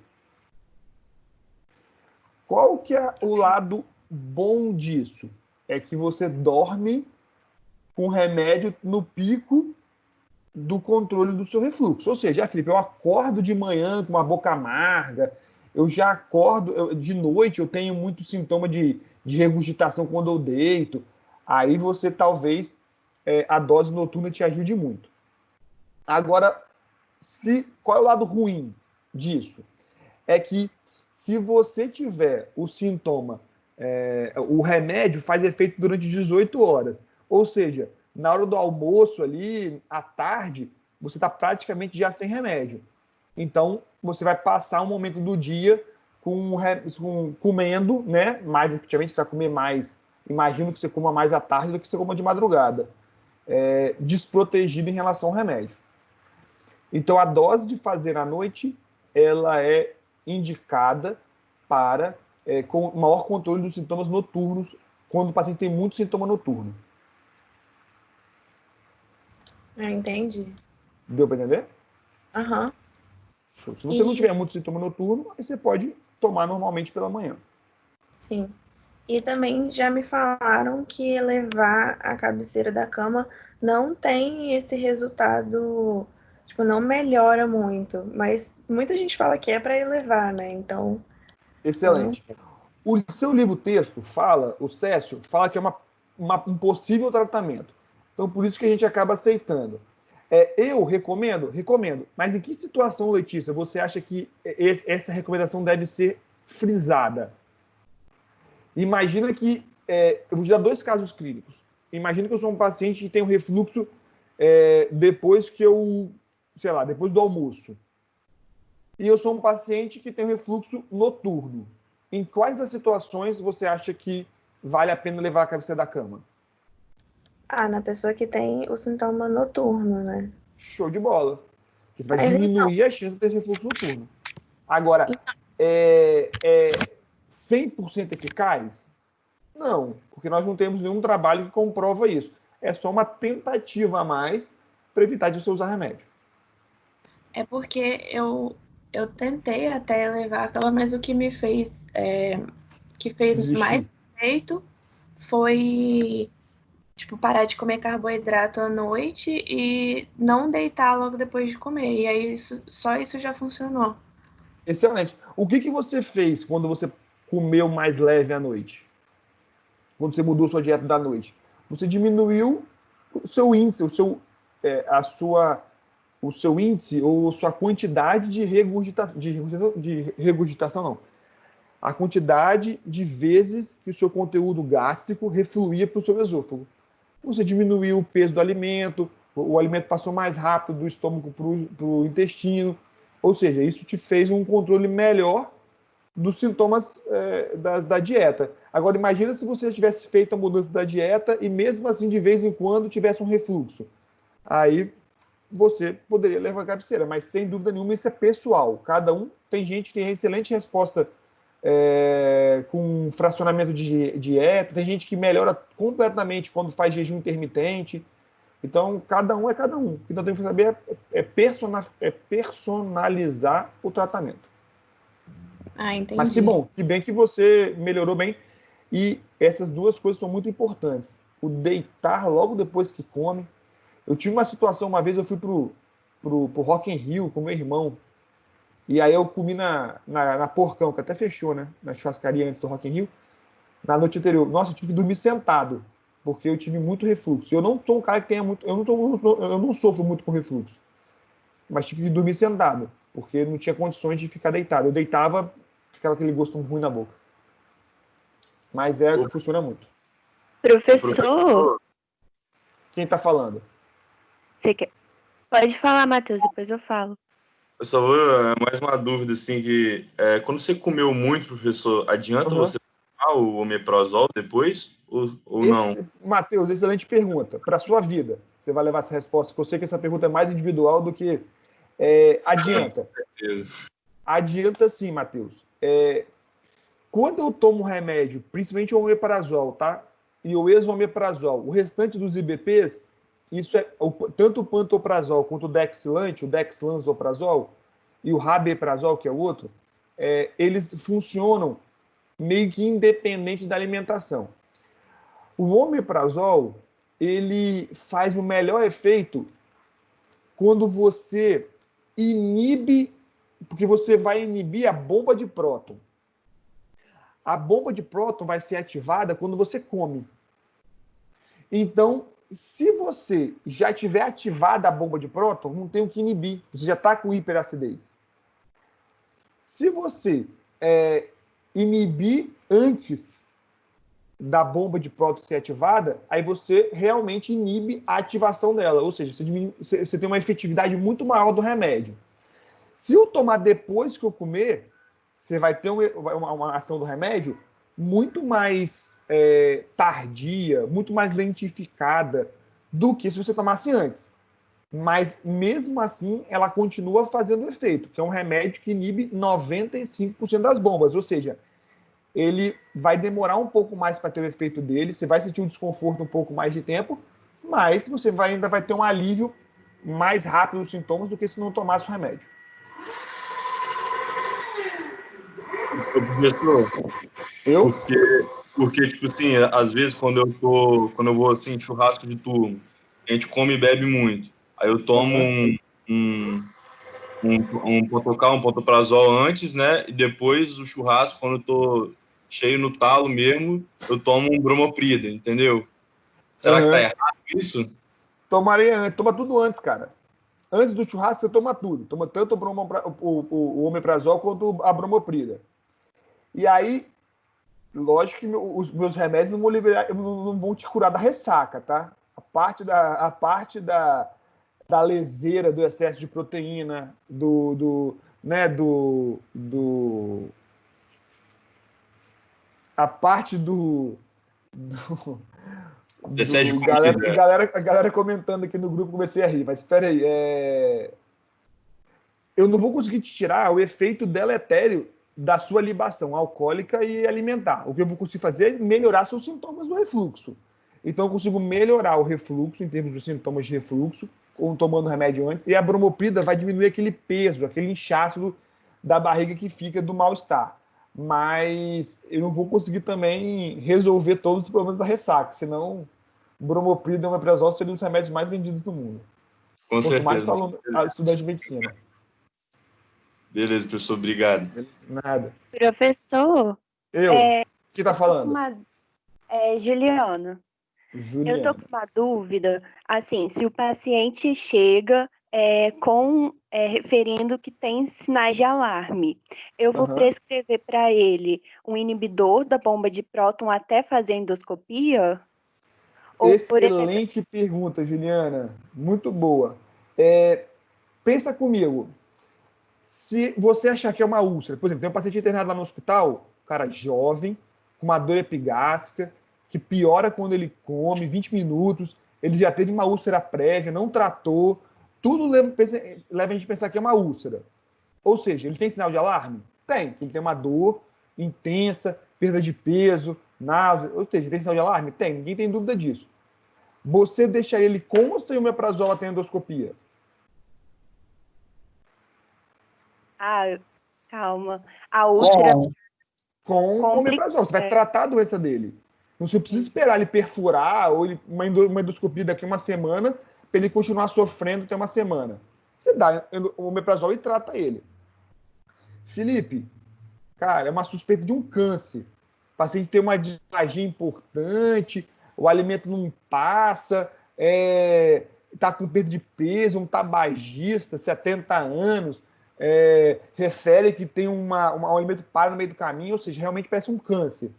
Qual que é o lado bom disso? É que você dorme com remédio no pico do controle do seu refluxo. Ou seja, Felipe, eu acordo de manhã com uma boca amarga, eu já acordo, de noite eu tenho muito sintoma de regurgitação quando eu deito, aí você talvez a dose noturna te ajude muito. Agora, qual é o lado ruim disso? É que se você tiver o sintoma, o remédio faz efeito durante 18 horas, ou seja, na hora do almoço ali, à tarde, você está praticamente já sem remédio. Então, você vai passar um momento do dia comendo, né? Mais efetivamente, você vai comer mais. Imagino que você coma mais à tarde do que você coma de madrugada. Desprotegido em relação ao remédio. Então, a dose de fazer à noite, ela é indicada para com maior controle dos sintomas noturnos, quando o paciente tem muito sintoma noturno. Entendi. Deu para entender? Aham. Se você não tiver muito sintoma noturno, aí você pode tomar normalmente pela manhã. Sim. E também já me falaram que elevar a cabeceira da cama não tem esse resultado, tipo, não melhora muito. Mas muita gente fala que é para elevar, né? Então. Excelente. O seu livro-texto fala, o Cécio, fala que é um possível tratamento. Então, por isso que a gente acaba aceitando. Eu recomendo? Recomendo. Mas em que situação, Letícia, você acha que essa recomendação deve ser frisada? Imagina que... eu vou te dar 2 casos clínicos. Imagina que eu sou um paciente que tem um refluxo depois depois do almoço. E eu sou um paciente que tem um refluxo noturno. Em quais das situações você acha que vale a pena levar a cabeceira da cama? Na pessoa que tem o sintoma noturno, né? Show de bola. Você vai diminuir a chance de ter refluxo noturno. Agora, 100% eficaz? Não, porque nós não temos nenhum trabalho que comprova isso. É só uma tentativa a mais para evitar de você usar remédio. É porque eu tentei até levar aquela, mas o que me fez, que fez Desistir. mais efeito foi, tipo, parar de comer carboidrato à noite e não deitar logo depois de comer. E aí só isso já funcionou. Excelente. O que você fez quando você comeu mais leve à noite? Quando você mudou sua dieta da noite? Você diminuiu o seu índice, o seu índice ou sua quantidade de regurgitação, não. A quantidade de vezes que o seu conteúdo gástrico refluía para o seu esôfago. Você diminuiu o peso do alimento, o alimento passou mais rápido do estômago para o intestino, ou seja, isso te fez um controle melhor dos sintomas da dieta. Agora, imagina se você tivesse feito a mudança da dieta e mesmo assim, de vez em quando, tivesse um refluxo. Aí você poderia levar a cabeceira, mas sem dúvida nenhuma isso é pessoal. Cada um, tem gente que tem excelente resposta com fracionamento de dieta, tem gente que melhora completamente quando faz jejum intermitente. Então, cada um é cada um. O que nós temos que saber é personalizar o tratamento. Entendi. Mas que bom, que bem que você melhorou bem. E essas 2 coisas são muito importantes. O deitar logo depois que come. Eu tive uma situação, uma vez eu fui pro Rock in Rio com meu irmão. E aí eu comi na Porcão, que até fechou, né? Na churrascaria antes do Rock in Rio. Na noite anterior. Nossa, eu tive que dormir sentado, porque eu tive muito refluxo. Eu não sou um cara que tenha muito... Eu não sofro muito com refluxo. Mas tive que dormir sentado, porque não tinha condições de ficar deitado. Eu deitava, ficava aquele gosto ruim na boca. Mas funciona muito. Professor? Quem está falando? Você quer... Pode falar, Matheus, depois eu falo. Eu só vou, mais uma dúvida, assim, que quando você comeu muito, professor, adianta você tomar o omeprazol depois ou não? Matheus, excelente pergunta. Para a sua vida, você vai levar essa resposta, porque eu sei que essa pergunta é mais individual do que adianta. Com certeza. Adianta sim, Matheus. Quando eu tomo remédio, principalmente o omeprazol, tá? E o esomeprazol, o restante dos IBPs, isso tanto o pantoprazol quanto o Dexlante, o dexlansoprazol e o rabeprazol, que é o outro, eles funcionam meio que independente da alimentação. O omeprazol, ele faz o melhor efeito quando você inibe porque você vai inibir a bomba de próton. A bomba de próton vai ser ativada quando você come. Então, se você já tiver ativada a bomba de próton, não tem o que inibir. Você já está com hiperacidez. Se você inibir antes da bomba de próton ser ativada, aí você realmente inibe a ativação dela. Ou seja, você tem uma efetividade muito maior do remédio. Se eu tomar depois que eu comer, você vai ter uma ação do remédio muito mais tardia, muito mais lentificada do que se você tomasse antes. Mas, mesmo assim, ela continua fazendo efeito, que é um remédio que inibe 95% das bombas. Ou seja, ele vai demorar um pouco mais para ter o efeito dele, você vai sentir um desconforto um pouco mais de tempo, mas você ainda vai ter um alívio mais rápido dos sintomas do que se não tomasse o remédio. Professor, porque, tipo assim, às vezes quando eu vou assim, churrasco de turma, a gente come e bebe muito. Aí eu tomo um Potocal, um Pantoprazol antes, né? E depois do churrasco, quando eu tô cheio no talo mesmo, eu tomo um Bromoprida, entendeu? Será que tá errado isso? Toma tudo antes, cara. Antes do churrasco, você toma tudo. Toma tanto o omeprazol quanto a bromoprida. E aí, lógico que os meus remédios não vão te curar da ressaca, tá? A parte da leseira, do excesso de proteína, a parte a galera comentando aqui no grupo, comecei a rir, mas espera aí, eu não vou conseguir te tirar o efeito deletério da sua libação alcoólica e alimentar. O que eu vou conseguir fazer é melhorar seus sintomas do refluxo. Então eu consigo melhorar o refluxo em termos de sintomas de refluxo, tomando remédio antes, e a bromoprida vai diminuir aquele peso, aquele inchaço da barriga que fica do mal-estar. Mas eu não vou conseguir também resolver todos os problemas da ressaca, senão bromoprida e omeprazol seriam os remédios mais vendidos do mundo. Com certeza. Mais para estudante de medicina. Beleza, professor, obrigado. Nada. Professor. Quem tá falando? Juliana. Eu tô com uma dúvida, assim, se o paciente chega referindo que tem sinais de alarme, eu vou prescrever para ele um inibidor da bomba de próton até fazer endoscopia? Excelente pergunta, Juliana. Muito boa. Pensa comigo. Se você achar que é uma úlcera, por exemplo, tem um paciente internado lá no hospital, cara jovem, com uma dor epigástrica, que piora quando ele come, 20 minutos, ele já teve uma úlcera prévia, não tratou, tudo leva a gente a pensar que é uma úlcera. Ou seja, ele tem sinal de alarme? Tem. Ele tem uma dor intensa, perda de peso, náusea, ou seja, tem sinal de alarme? Tem, ninguém tem dúvida disso. Você deixaria ele com ou sem omeprazol até endoscopia? Calma. A úlcera... Com omeprazol. Você vai tratar a doença dele. Não se precisa esperar ele perfurar ou uma endoscopia daqui uma semana para ele continuar sofrendo até uma semana. Você dá o omeprazol e trata ele. Felipe, cara, é uma suspeita de um câncer. O paciente tem uma disfagia importante, o alimento não passa, está com perda de peso, um tabagista, 70 anos, refere que tem um alimento para no meio do caminho, ou seja, realmente parece um câncer.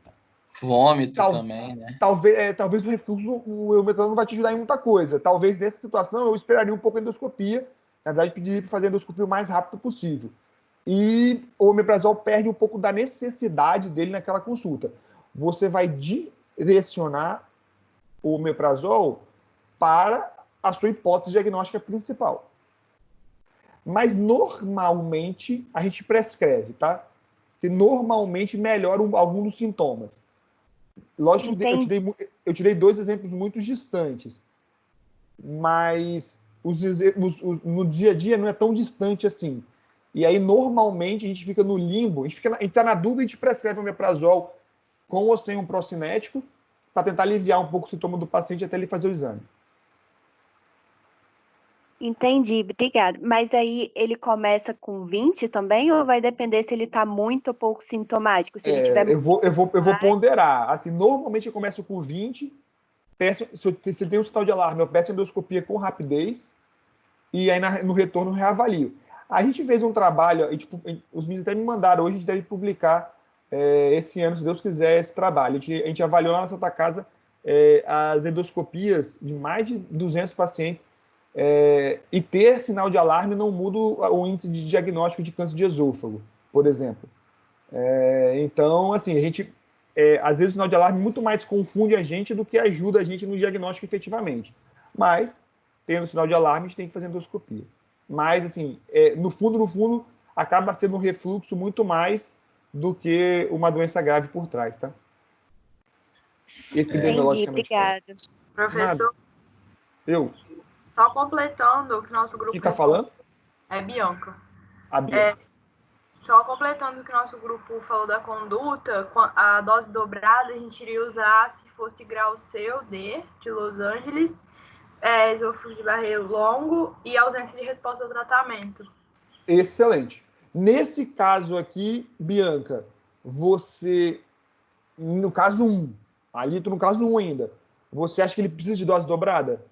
Vômito também, né? Talvez o refluxo, o omeprazol não vai te ajudar em muita coisa. Talvez nessa situação eu esperaria um pouco a endoscopia, na verdade pediria para fazer a endoscopia o mais rápido possível. E o omeprazol perde um pouco da necessidade dele naquela consulta. Você vai direcionar o omeprazol para a sua hipótese diagnóstica principal. Mas normalmente a gente prescreve, tá? Que normalmente melhora algum dos sintomas. Lógico que eu tirei 2 exemplos muito distantes, mas no dia a dia não é tão distante assim. E aí, normalmente, a gente fica no limbo, a gente está na dúvida, a gente prescreve o omeprazol com ou sem um procinético para tentar aliviar um pouco o sintoma do paciente até ele fazer o exame. Entendi, obrigada. Mas aí ele começa com 20 também, ou vai depender se ele tá muito ou pouco sintomático? Se ele tiver Eu vou ponderar. Assim, normalmente eu começo com 20. Se tem um sinal de alarme, eu peço endoscopia com rapidez e aí no retorno reavalio. A gente fez um trabalho, os meninos até me mandaram, hoje a gente deve publicar esse ano, se Deus quiser, esse trabalho. A gente avaliou lá na Santa Casa as endoscopias de mais de 200 pacientes e ter sinal de alarme não muda o índice de diagnóstico de câncer de esôfago, por exemplo. Então, assim, a gente, às vezes o sinal de alarme muito mais confunde a gente do que ajuda a gente no diagnóstico efetivamente. Mas, tendo sinal de alarme, a gente tem que fazer endoscopia. Mas, assim, no fundo, acaba sendo um refluxo muito mais do que uma doença grave por trás, tá? Entendi, obrigada. Professor, eu. Só completando que nosso grupo... Quem tá falando? É Bianca. A Bianca. Só completando que nosso grupo falou da conduta, a dose dobrada a gente iria usar se fosse grau C ou D, de Los Angeles, esôfago de barreiro longo e ausência de resposta ao tratamento. Excelente. Nesse caso aqui, Bianca, você, no caso 1, ali no caso 1 ainda, você acha que ele precisa de dose dobrada?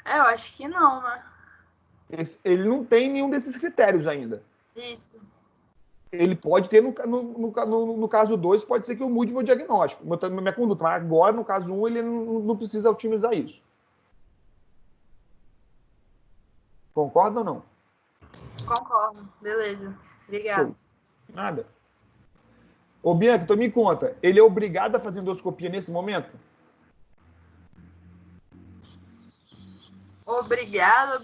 Eu acho que não, né? Ele não tem nenhum desses critérios ainda. Isso. Ele pode ter, no caso 2, pode ser que eu mude meu diagnóstico, minha conduta, mas agora, no caso 1, ele não precisa otimizar isso. Concorda ou não? Concordo. Beleza. Obrigada. Show. Nada. Ô, Bianca, então me conta, ele é obrigado a fazer endoscopia nesse momento? Obrigado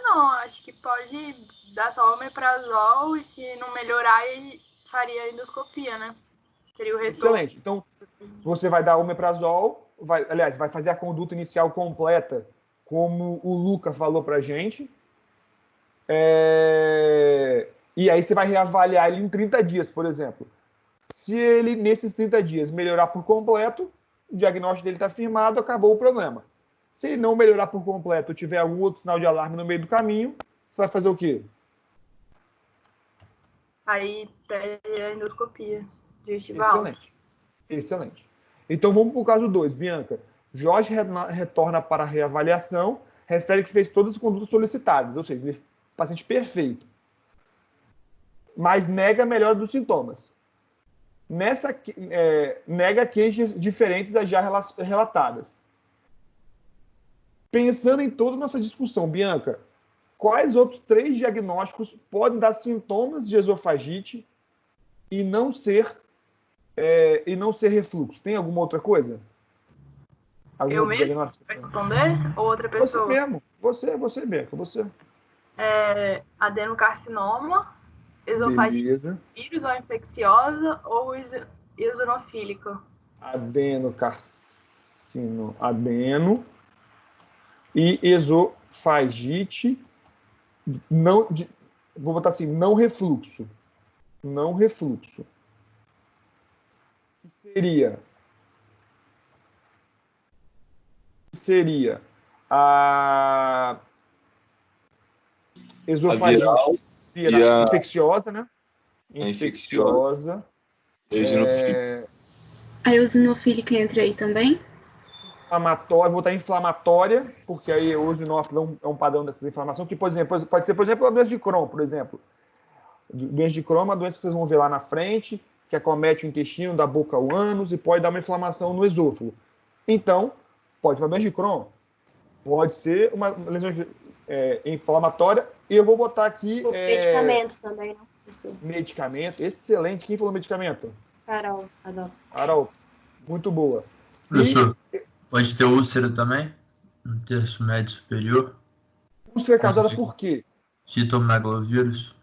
não. Acho que pode dar só omeprazol e se não melhorar, ele faria endoscopia, né? Seria o retorno. Excelente. Então, você vai dar omeprazol, vai fazer a conduta inicial completa, como o Luca falou pra gente. E aí você vai reavaliar ele em 30 dias, por exemplo. Se ele, nesses 30 dias, melhorar por completo, o diagnóstico dele está firmado, acabou o problema. Se ele não melhorar por completo, tiver algum outro sinal de alarme no meio do caminho, você vai fazer o quê? Aí pede a endoscopia digestival. Excelente. Então vamos para o caso 2, Bianca. Jorge retorna para a reavaliação, refere que fez todas as condutas solicitadas, ou seja, ele é paciente perfeito, mas nega a melhora dos sintomas. Nega queixas diferentes às já relatadas. Pensando em toda a nossa discussão, Bianca, quais outros 3 diagnósticos podem dar sintomas de esofagite e não ser refluxo? Tem alguma outra coisa? Eu mesmo para responder? Ou outra pessoa? Você mesmo. Você, Bianca, você. Adenocarcinoma, esofagite vírus ou infecciosa ou eosinofílica? Adeno e esofagite, vou botar assim, não refluxo. Seria a esofagite viral, infecciosa, né? Infecciosa. A eosinofílica entra aí também? Inflamatória, vou botar inflamatória, porque aí o eosinófilo é um padrão dessas inflamações, que, pode ser, por exemplo, a doença de Crohn, por exemplo. Doença de Crohn é uma doença que vocês vão ver lá na frente, que acomete o intestino, da boca ao ânus e pode dar uma inflamação no esôfago. Então, pode ser uma doença de Crohn, pode ser uma lesão inflamatória, e eu vou botar aqui... medicamento também, não? Isso. Medicamento, excelente. Quem falou medicamento? Carol, muito boa. Professor, pode ter úlcera também? No terço médio superior? Úlcera causada por quê? Citomegalovírus.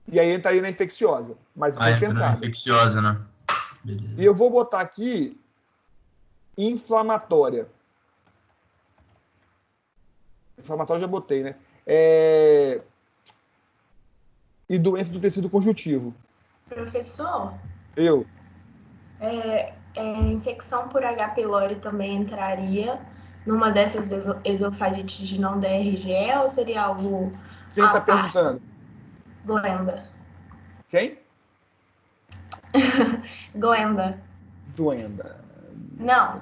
E aí entraria na infecciosa. Mas foi pensado. Infecciosa, né? Beleza. E eu vou botar aqui inflamatória. Inflamatória já botei, né? E doença do tecido conjuntivo. Professor? Eu. Infecção por H. pylori também entraria. numa dessas esofagites de não DRGE ou seria algo Quem à está parte? perguntando? Glenda. Quem? Glenda. Duenda. Não.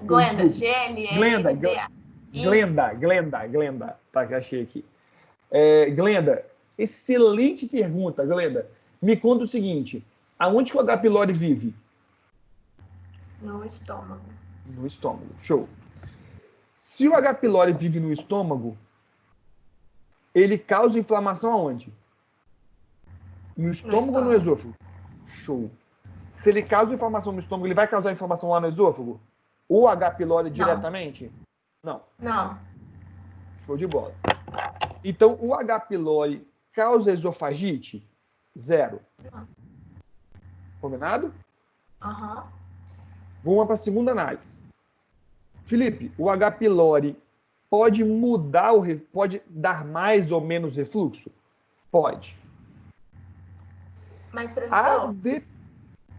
Glenda, Desculpe. G-L-E-N-D-A. Glenda. Tá, que achei aqui. Glenda, excelente pergunta, Glenda. Me conta o seguinte, aonde que o H. pylori vive? No estômago. No estômago, show. Se o H. pylori vive no estômago, ele causa inflamação aonde? No estômago ou no esôfago? Show. Se ele causa inflamação no estômago, ele vai causar inflamação lá no esôfago? O H. pylori diretamente? Não. Não. Show de bola. Então, o H. pylori causa esofagite? Zero. Não. Combinado? Aham. Vamos para a segunda análise. Felipe, o H. pylori pode mudar pode dar mais ou menos refluxo? Pode. Mas, professor,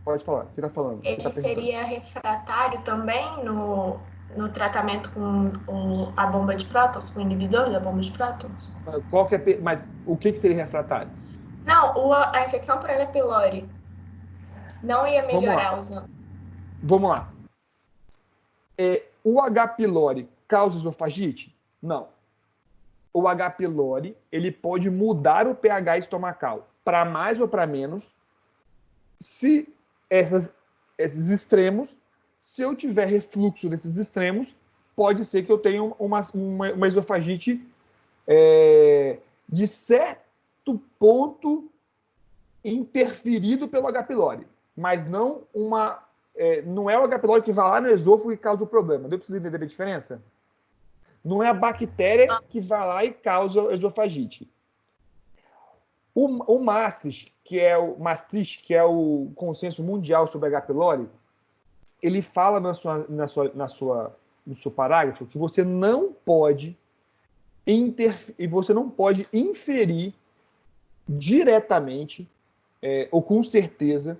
pode falar, o que está falando? Ele seria refratário também no tratamento com a bomba de prótons, com o inibidor da bomba de prótons? Mas o que seria refratário? Não, a infecção por H. pylori não ia melhorar usando. Vamos lá. O H. pylori causa esofagite? Não. O H. pylori, ele pode mudar o pH estomacal para mais ou para menos se esses extremos, se eu tiver refluxo desses extremos, pode ser que eu tenha uma esofagite de certo ponto interferido pelo H. pylori, mas não não é o H. pylori que vai lá no esôfago e causa o problema. Deu para vocês entenderem a diferença? Não é a bactéria que vai lá e causa esofagite. O Maastricht, que é o consenso mundial sobre H. pylori, ele fala no seu parágrafo que você não pode inferir diretamente ou com certeza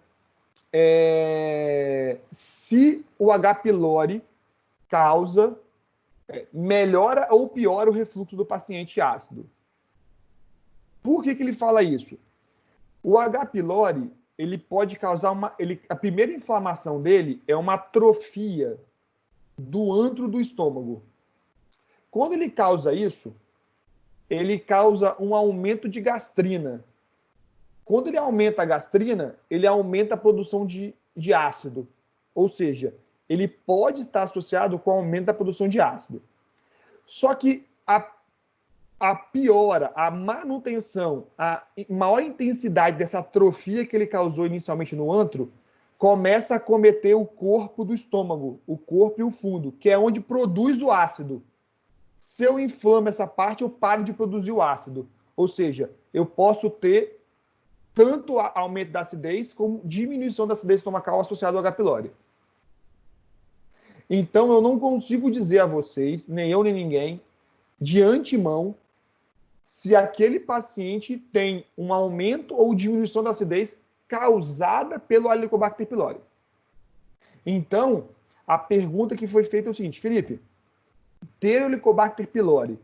se o H. pylori melhora ou piora o refluxo do paciente ácido. Por que ele fala isso? O H. pylori, ele pode causar a primeira inflamação dele é uma atrofia do antro do estômago. Quando ele causa isso, ele causa um aumento de gastrina. Quando ele aumenta a gastrina, ele aumenta a produção de ácido. Ou seja, ele pode estar associado com o aumento da produção de ácido. Só que a piora, a manutenção, a maior intensidade dessa atrofia que ele causou inicialmente no antro, começa a acometer o corpo do estômago, o corpo e o fundo, que é onde produz o ácido. Se eu inflamo essa parte, eu paro de produzir o ácido. Ou seja, eu posso ter tanto aumento da acidez como diminuição da acidez estomacal associada ao H. pylori. Então, eu não consigo dizer a vocês, nem eu nem ninguém, de antemão, se aquele paciente tem um aumento ou diminuição da acidez causada pelo Helicobacter pylori. Então, a pergunta que foi feita é o seguinte, Felipe, ter o Helicobacter pylori,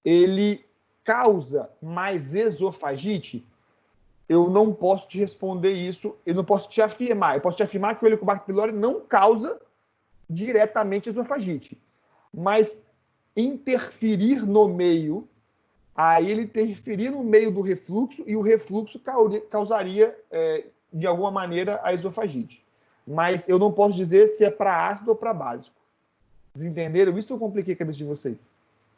ele causa mais esofagite? Eu não posso te responder isso, eu não posso te afirmar. Eu posso te afirmar que o Helicobacter pylori não causa diretamente esofagite, mas interferir no meio, aí ele interferir no meio do refluxo e o refluxo causaria, de alguma maneira, a esofagite. Mas eu não posso dizer se é para ácido ou para básico. Vocês entenderam? Isso eu compliquei a cabeça de vocês.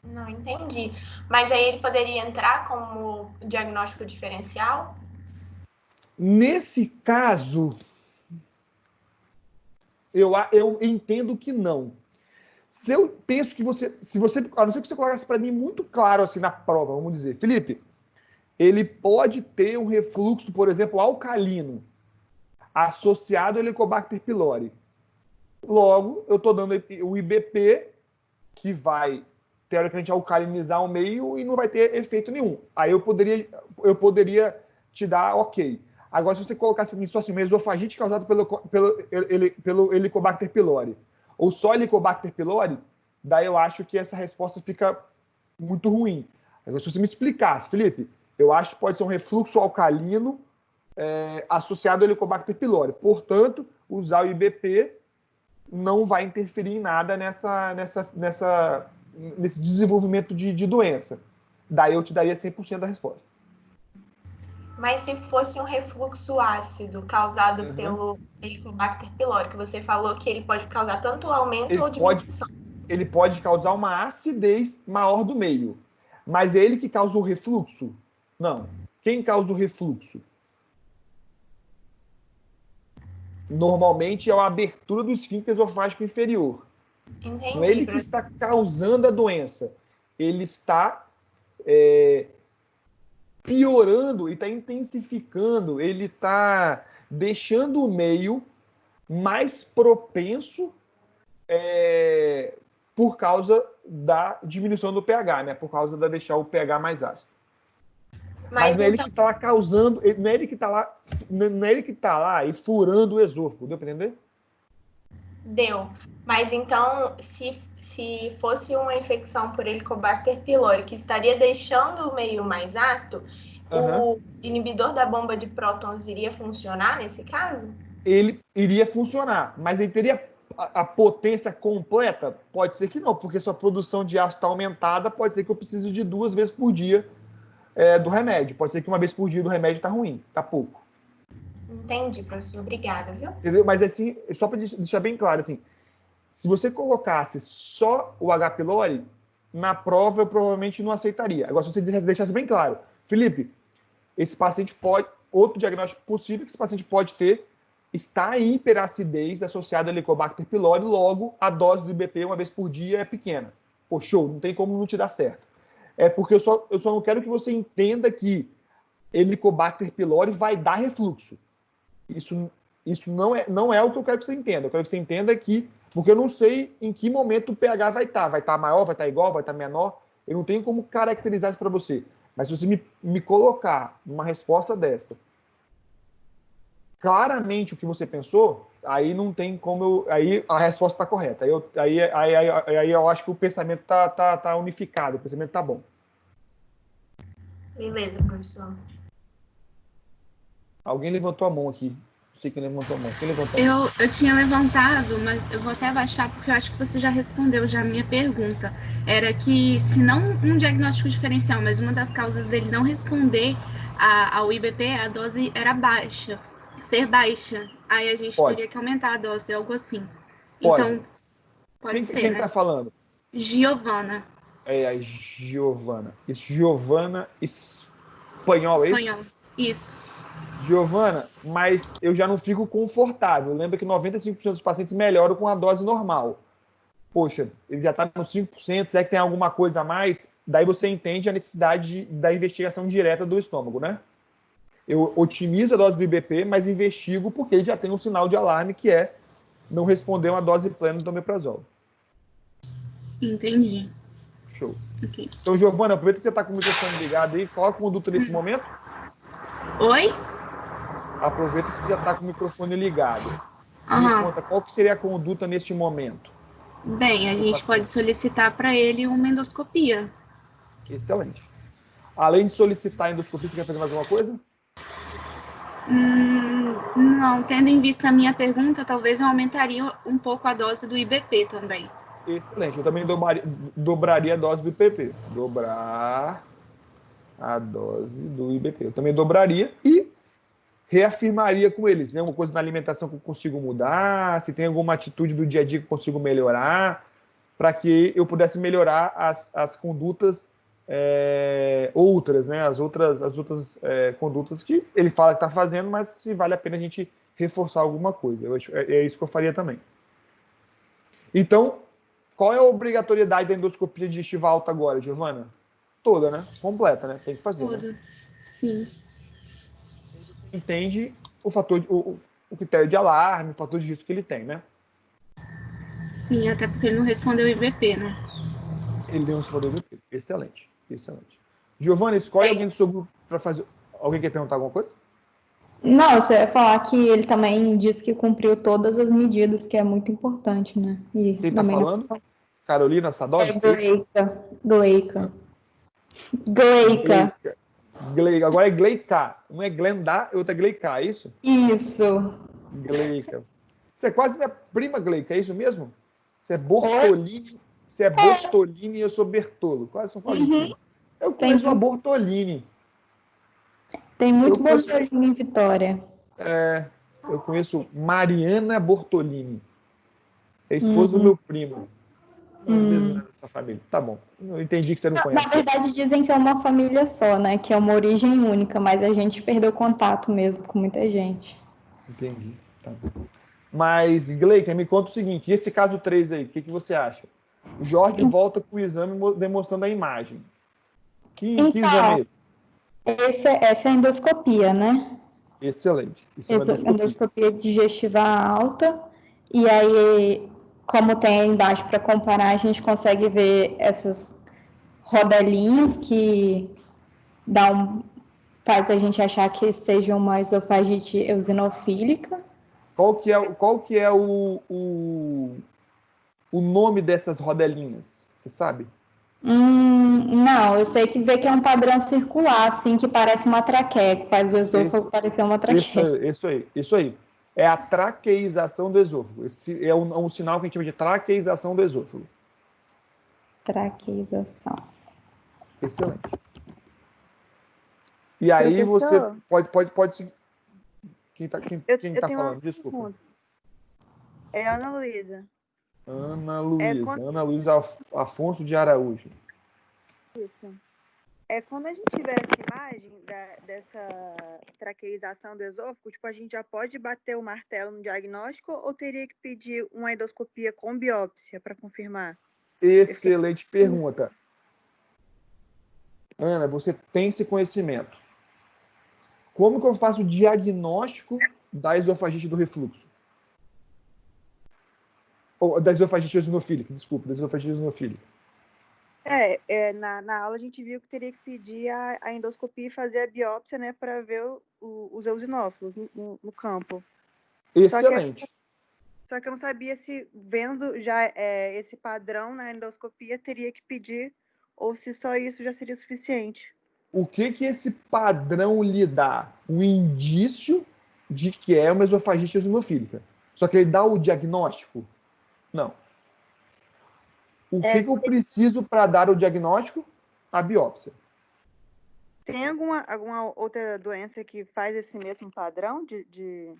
Não entendi. Mas aí ele poderia entrar como diagnóstico diferencial? Nesse caso, eu entendo que não. Se eu penso que a não ser que você colocasse para mim muito claro assim na prova, vamos dizer, Felipe, ele pode ter um refluxo, por exemplo, alcalino, associado ao Helicobacter pylori. Logo, eu estou dando o IBP, que vai, teoricamente, alcalinizar o meio e não vai ter efeito nenhum. Aí eu poderia te dar ok. Agora, se você colocasse para mim só assim, uma esofagite causada pelo Helicobacter pylori, ou só Helicobacter pylori, daí eu acho que essa resposta fica muito ruim. Agora, se você me explicasse, Felipe, eu acho que pode ser um refluxo alcalino associado ao Helicobacter pylori. Portanto, usar o IBP não vai interferir em nada nesse desenvolvimento de doença. Daí eu te daria 100% da resposta. Mas se fosse um refluxo ácido causado pelo Helicobacter pylori, que você falou que ele pode causar tanto aumento ou diminuição. Ele pode causar uma acidez maior do meio. Mas é ele que causa o refluxo? Não. Quem causa o refluxo? Normalmente é a abertura do esfíncter esofágico inferior. Entendi. Não é ele que está causando a doença. Ele está piorando e está intensificando, ele está deixando o meio mais propenso por causa da diminuição do pH, né? Por causa de deixar o pH mais ácido. Mas não é ele que está lá causando, não é ele que está lá e furando o esôfago, deu para entender? Deu. Mas então, se fosse uma infecção por Helicobacter pylori, que estaria deixando o meio mais ácido, o inibidor da bomba de prótons iria funcionar nesse caso? Ele iria funcionar, mas ele teria a potência completa? Pode ser que não, porque sua produção de ácido está aumentada, pode ser que eu precise de 2 vezes por dia do remédio. Pode ser que 1 vez por dia do remédio está ruim, está pouco. Entendi, professor. Obrigada, viu? Entendeu? Mas assim, só para deixar bem claro, assim, se você colocasse só o H. pylori, na prova eu provavelmente não aceitaria. Agora, se você deixasse bem claro, Felipe, esse paciente pode, outro diagnóstico possível que esse paciente pode ter, está em hiperacidez associada ao Helicobacter pylori, logo a dose do IBP 1 vez por dia é pequena. Pô, show, não tem como não te dar certo. É porque eu só não quero que você entenda que Helicobacter pylori vai dar refluxo. Isso não é o que eu quero que você entenda. Eu quero que você entenda que, porque eu não sei em que momento o pH vai estar. Vai estar maior, vai estar igual, vai estar menor. Eu não tenho como caracterizar isso para você. Mas se você me colocar numa resposta dessa, claramente o que você pensou, aí não tem como aí a resposta está correta. Aí eu acho que o pensamento tá unificado, o pensamento tá bom. Beleza, professor. Alguém levantou a mão aqui. Não sei quem levantou a mão. Quem levantou a mão? Eu tinha levantado, mas eu vou até abaixar porque eu acho que você já respondeu já a minha pergunta. Era que, se não um diagnóstico diferencial, mas uma das causas dele não responder ao IBP, a dose era baixa. Ser baixa. Aí a gente teria que aumentar a dose, algo assim. Pode. Então, pode ser, Quem né? tá falando? Giovana. É a Giovana. Giovana espanhol, é isso? Espanhol. Isso. Giovana, mas eu já não fico confortável. Lembra que 95% dos pacientes melhoram com a dose normal. Poxa, ele já está nos 5%, será que tem alguma coisa a mais? Daí você entende a necessidade da investigação direta do estômago, né? Eu otimizo a dose do IBP, mas investigo porque ele já tem um sinal de alarme que é não responder uma dose plena do omeprazol. Entendi. Show. Okay. Então, Giovana, aproveita que você está com o microfone ligado aí, qual a conduta nesse momento? Oi? Aproveita que você já está com o microfone ligado. Me conta, qual que seria a conduta neste momento? Bem, a gente pode solicitar para ele uma endoscopia. Excelente. Além de solicitar a endoscopia, você quer fazer mais alguma coisa? Não, tendo em vista a minha pergunta, talvez eu aumentaria um pouco a dose do IBP também. Excelente, eu também dobraria a dose do IBP. Dobrar a dose do IBP. Eu também dobraria e reafirmaria com eles, né? Alguma coisa na alimentação que eu consigo mudar, se tem alguma atitude do dia a dia que eu consigo melhorar, para que eu pudesse melhorar as condutas outras, né? As outras condutas que ele fala que está fazendo, mas se vale a pena a gente reforçar alguma coisa. É isso que eu faria também. Então, qual é a obrigatoriedade da endoscopia digestiva alta agora, Giovana? Toda, né? Completa, né? Tem que fazer. Toda, né? Sim. Entende o fator, o critério de alarme, o fator de risco que ele tem, né? Sim, até porque ele não respondeu o IBP, né? Ele não respondeu o IBP. Excelente, excelente. Giovana, escolhe alguém do seu grupo para fazer. Alguém quer perguntar alguma coisa? Não, você ia falar que ele também disse que cumpriu todas as medidas, que é muito importante, né? E Quem tá também não- falando? Carolina Sadovski? Gleica. Gleica. Agora é Gleica. Um é Glenda e outro é Gleica, é isso? Isso. Gleica. Você é quase minha prima, Gleica, é isso mesmo? Você é Bortolini. Você é Bortolini e eu sou Bertolo. Quase são quase prima. Eu conheço uma Bortolini. Tem muito Bortolini em Vitória. Eu conheço Mariana Bortolini. É esposa do meu primo. Essa família. Tá bom. Eu entendi que você não conhece. Na verdade, dizem que é uma família só, né? Que é uma origem única, mas a gente perdeu contato mesmo com muita gente. Entendi. Tá bom. Mas, Gleica, me conta o seguinte. E esse caso 3 aí, o que você acha? O Jorge volta com o exame demonstrando a imagem. Que exame é esse? Essa é a endoscopia, né? Excelente. Endoscopia digestiva alta. E aí, como tem aí embaixo para comparar, a gente consegue ver essas rodelinhas que faz a gente achar que seja uma esofagite eosinofílica. Qual que é o nome dessas rodelinhas? Você sabe? Não, eu sei que vê que é um padrão circular, assim, que parece uma traqueia, que faz o esôfago parecer uma traqueia. Isso aí. É a traqueização do esôfago. Esse é um sinal que a gente chama de traqueização do esôfago. Traqueização. Excelente. E aí você pode... Quem tá falando? Desculpa. É Ana Luísa. Ana Luísa Afonso de Araújo. Isso. Quando a gente tiver essa imagem dessa traqueização do esôfago, tipo, a gente já pode bater o martelo no diagnóstico ou teria que pedir uma endoscopia com biópsia para confirmar? Excelente pergunta. Ana, você tem esse conhecimento. Como que eu faço o diagnóstico da esofagite do refluxo? Ou da esofagite eosinofílica, desculpa, da esofagite eosinofílica. Na aula a gente viu que teria que pedir a endoscopia e fazer a biópsia, né, para ver os eosinófilos no campo. Excelente. Só que eu não sabia se, vendo já esse padrão na endoscopia, teria que pedir ou se só isso já seria suficiente. O que esse padrão lhe dá? Um indício de que é uma esofagite eosinofílica. Só que ele dá o diagnóstico? Não. O que eu preciso para dar o diagnóstico? A biópsia. Tem alguma outra doença que faz esse mesmo padrão porque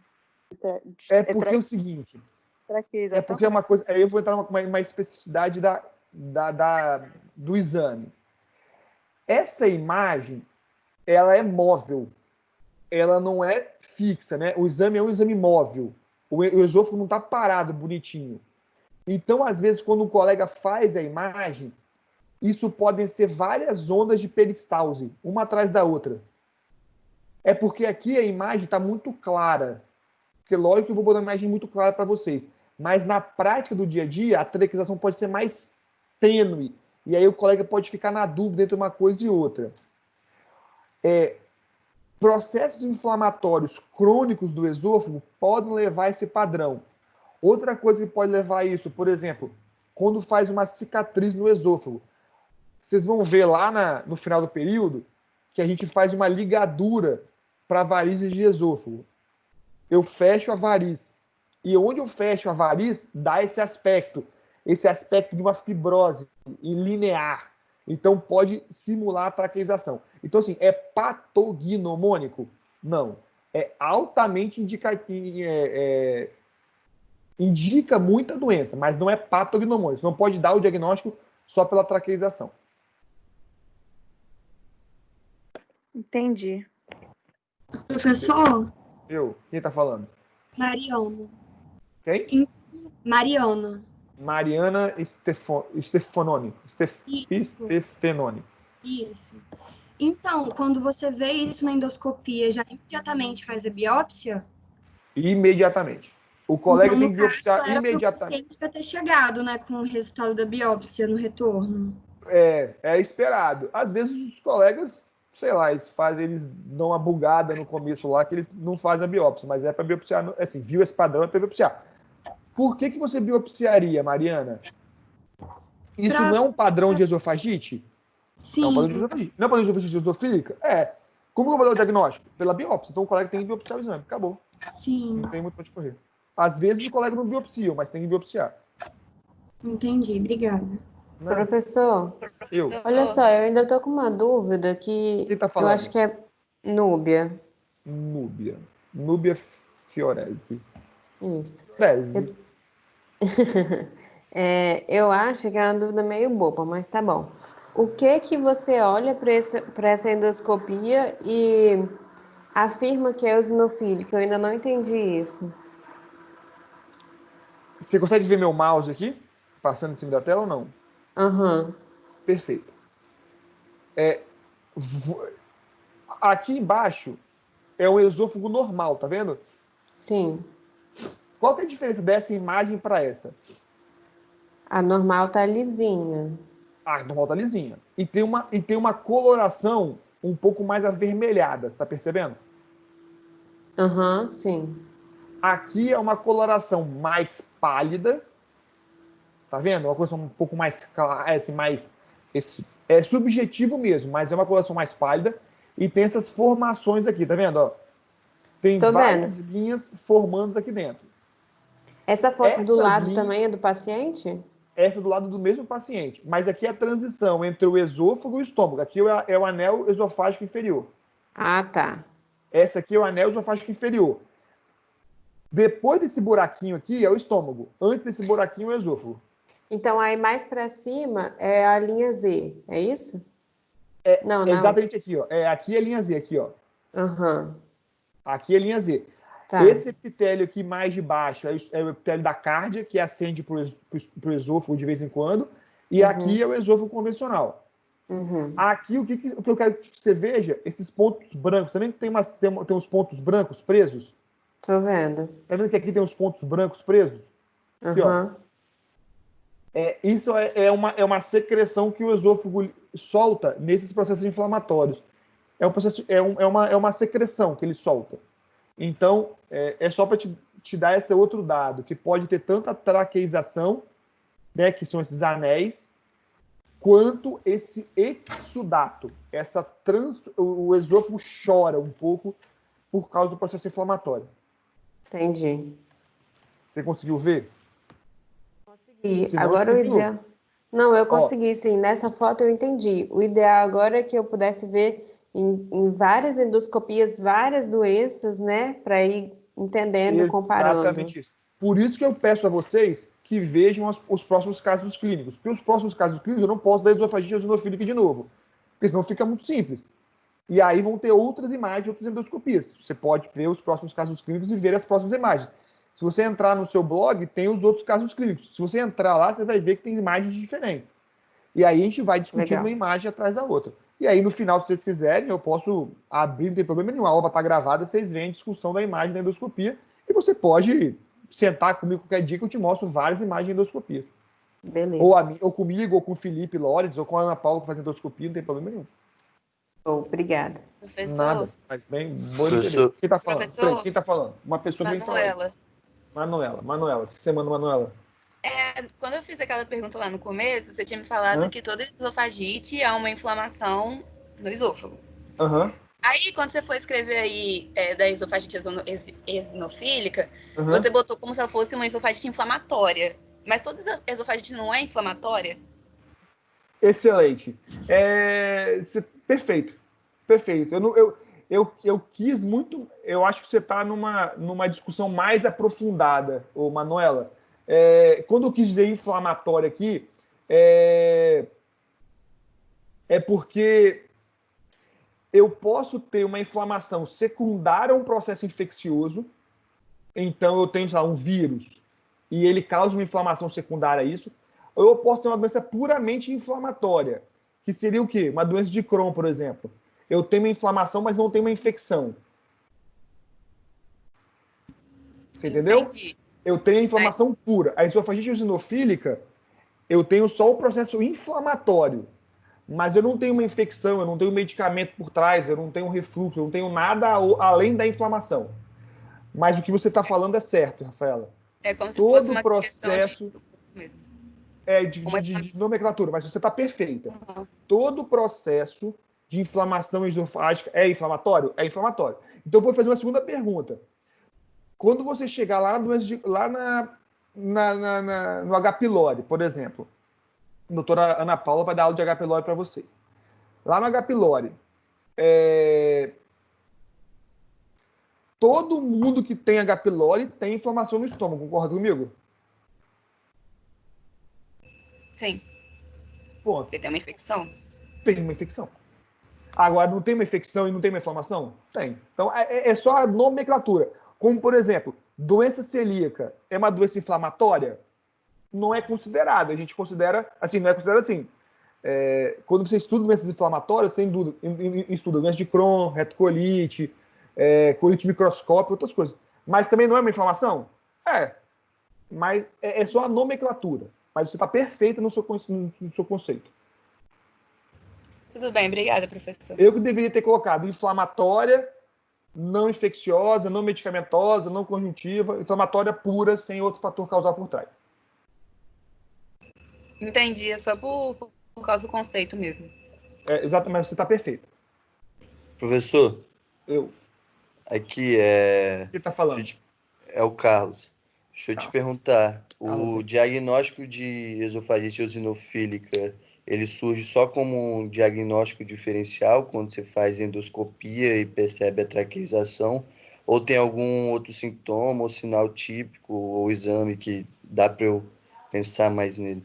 é o seguinte. Porque é uma coisa. Aí eu vou entrar numa especificidade do exame. Essa imagem, ela é móvel. Ela não é fixa, né? O exame é um exame móvel. O esôfago não está parado, bonitinho. Então, às vezes, quando o colega faz a imagem, isso podem ser várias ondas de peristalse, uma atrás da outra. É porque aqui a imagem está muito clara. Porque, lógico, que eu vou botar uma imagem muito clara para vocês. Mas, na prática do dia a dia, a traqueização pode ser mais tênue. E aí o colega pode ficar na dúvida entre uma coisa e outra. Processos inflamatórios crônicos do esôfago podem levar a esse padrão. Outra coisa que pode levar a isso, por exemplo, quando faz uma cicatriz no esôfago. Vocês vão ver lá no final do período que a gente faz uma ligadura para varizes de esôfago. Eu fecho a variz. E onde eu fecho a variz, dá esse aspecto de uma fibrose linear. Então, pode simular a traqueização. Então, assim, é patognomônico? Não. É altamente indica muita doença, mas não é patognomônico. Não pode dar o diagnóstico só pela traqueização. Entendi. Professor? Quem está falando? Mariana. Quem? Mariana. Mariana Stefanoni. Isso. Então, quando você vê isso na endoscopia, já imediatamente faz a biópsia? Imediatamente. O colega tem que biopsiar imediatamente. O paciente já ter chegado, né, com o resultado da biópsia no retorno. É esperado. Às vezes os colegas sei lá, eles dão uma bugada no começo lá, que eles não fazem a biópsia, mas é para biopsiar, assim, viu esse padrão, é para biopsiar. Por que você biopsiaria, Mariana? Isso não é um padrão de esofagite? Sim. É um padrão de esofagite. Não é um padrão de esofagite esofílica? É. Como que eu vou dar o diagnóstico? Pela biópsia. Então o colega tem que biopsiar o exame. Acabou. Sim. Não tem muito para te correr. Às vezes o colega não biopsia, mas tem que biopsiar. Entendi, obrigada. Professor, Eu. olha só, eu ainda tô com uma dúvida que Quem tá eu falando? acho que é Núbia. Núbia Fiorese. Isso. Fiorese. Eu acho que é uma dúvida meio boba, mas tá bom. O que você olha para essa endoscopia e afirma que é eosinofílica? Eu ainda não entendi isso. Você consegue ver meu mouse aqui? Passando em cima da tela ou não? Aham. Perfeito. Aqui embaixo é o esôfago normal, tá vendo? Sim. Qual que é a diferença dessa imagem para essa? A normal tá lisinha. A normal tá lisinha. E tem uma coloração um pouco mais avermelhada, você tá percebendo? Aham, sim. Aqui é uma coloração mais pálida, tá vendo? Uma coloração um pouco mais clara, é subjetivo mesmo, mas é uma coloração mais pálida e tem essas formações aqui, tá vendo? Ó, tem várias linhas formando aqui dentro. Essa foto do lado linhas, também é do paciente? Essa do lado do mesmo paciente, mas aqui é a transição entre o esôfago e o estômago. Aqui é o anel esofágico inferior. Ah, tá. Essa aqui é o anel esofágico inferior. Depois desse buraquinho aqui é o estômago. Antes desse buraquinho é o esôfago. Então, aí mais para cima é a linha Z, é isso? Não. Exatamente aqui, ó. Aqui é a linha Z, aqui, ó. Aham. Aqui é a linha Z. Tá. Esse epitélio aqui mais de baixo é o epitélio da cárdia, que acende para o esôfago de vez em quando. E aqui é o esôfago convencional. Aqui, o que eu quero que você veja, esses pontos brancos. Tá vendo que tem uns pontos brancos presos? Tô vendo. Tá vendo que aqui tem uns pontos brancos presos? Aqui, ó. Isso é uma secreção que o esôfago solta nesses processos inflamatórios. É uma secreção que ele solta. Então, é só para te dar esse outro dado, que pode ter tanto a traqueização, né, que são esses anéis, quanto esse exudato. O esôfago chora um pouco por causa do processo inflamatório. Entendi. Você conseguiu ver? Consegui. Agora o ideal... Não, eu consegui, sim. Nessa foto eu entendi. O ideal agora é que eu pudesse ver em várias endoscopias, várias doenças, né? Para ir entendendo, comparando. Exatamente isso. Por isso que eu peço a vocês que vejam os próximos casos clínicos. Porque os próximos casos clínicos eu não posso dar esofagite eosinofílica de novo. Porque senão fica muito simples. E aí vão ter outras imagens, outras endoscopias. Você pode ver os próximos casos clínicos e ver as próximas imagens. Se você entrar no seu blog, tem os outros casos clínicos. Se você entrar lá, você vai ver que tem imagens diferentes. E aí a gente vai discutindo uma imagem atrás da outra. E aí, no final, se vocês quiserem, eu posso abrir, não tem problema nenhum. A aula vai estar gravada, vocês veem a discussão da imagem da endoscopia. E você pode sentar comigo qualquer dia que eu te mostro várias imagens de endoscopias. Beleza. Ou comigo, ou com o Felipe Lores, ou com a Ana Paula que faz endoscopia, não tem problema nenhum. Obrigada. Professor. Nada, mas bem, quem tá falando? Professor. Quem tá falando? Uma pessoa bem falando. Manuela. O que você manda, Manuela? Quando eu fiz aquela pergunta lá no começo, você tinha me falado que toda esofagite é uma inflamação no esôfago. Aí, quando você foi escrever aí da esofagite eosinofílica, você botou como se ela fosse uma esofagite inflamatória. Mas toda esofagite não é inflamatória? Excelente. Perfeito. Eu quis muito... Eu acho que você está numa discussão mais aprofundada, Manuela. Quando eu quis dizer inflamatório aqui, é porque eu posso ter uma inflamação secundária a um processo infeccioso. Então, eu tenho, sei lá, um vírus e ele causa uma inflamação secundária a isso. Ou eu posso ter uma doença puramente inflamatória, que seria o quê? Uma doença de Crohn, por exemplo. Eu tenho uma inflamação, mas não tenho uma infecção. Você entendeu? Entendi. Eu tenho a inflamação pura. A esofagite eosinofílica, eu tenho só o processo inflamatório. mas eu não tenho uma infecção, eu não tenho medicamento por trás, eu não tenho refluxo, eu não tenho nada além da inflamação. Mas o que você está falando é certo, Rafaela. É como se Todo fosse uma processo questão mesmo. De nomenclatura, mas você está perfeita. Todo processo de inflamação esofágica é inflamatório? É inflamatório. Então, eu vou fazer uma segunda pergunta. Quando você chegar lá no H. pylori, por exemplo, a doutora Ana Paula vai dar aula de H. pylori para vocês. Lá no H. pylori, todo mundo que tem H. pylori tem inflamação no estômago, concorda comigo? Sim. Ponto. Porque tem uma infecção? Tem uma infecção. Agora, não tem uma infecção e não tem uma inflamação? Tem. Então, é só a nomenclatura. Como, por exemplo, doença celíaca é uma doença inflamatória? Não é considerada. A gente considera, assim, não é considerada assim. Quando você estuda doenças inflamatórias, você estuda doença de Crohn, retocolite, colite microscópica, outras coisas. Mas também não é uma inflamação? Mas é só a nomenclatura. Mas você está perfeita no seu conceito. Tudo bem, obrigada, professor. Eu que deveria ter colocado inflamatória, não infecciosa, não medicamentosa, não conjuntiva, inflamatória pura, sem outro fator causal por trás. Entendi, é só por causa do conceito mesmo. Exatamente, você está perfeito. Professor? Eu. Aqui Quem está falando? É o Carlos. Deixa eu te perguntar. O diagnóstico de esofagite eosinofílica, ele surge só como um diagnóstico diferencial quando você faz endoscopia e percebe a traqueização? Ou tem algum outro sintoma ou sinal típico ou exame que dá para eu pensar mais nele?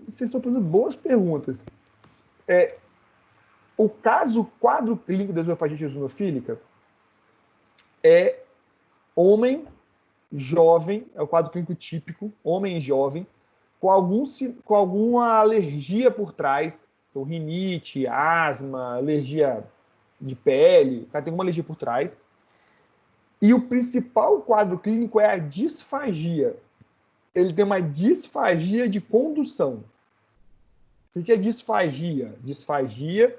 Vocês estão fazendo boas perguntas. O quadro clínico da esofagite eosinofílica é homem jovem, é o quadro clínico típico, homem jovem, com alguma alergia por trás, então rinite, asma, alergia de pele, o cara tem alguma alergia por trás. E o principal quadro clínico é a disfagia. Ele tem uma disfagia de condução. O que é disfagia? Disfagia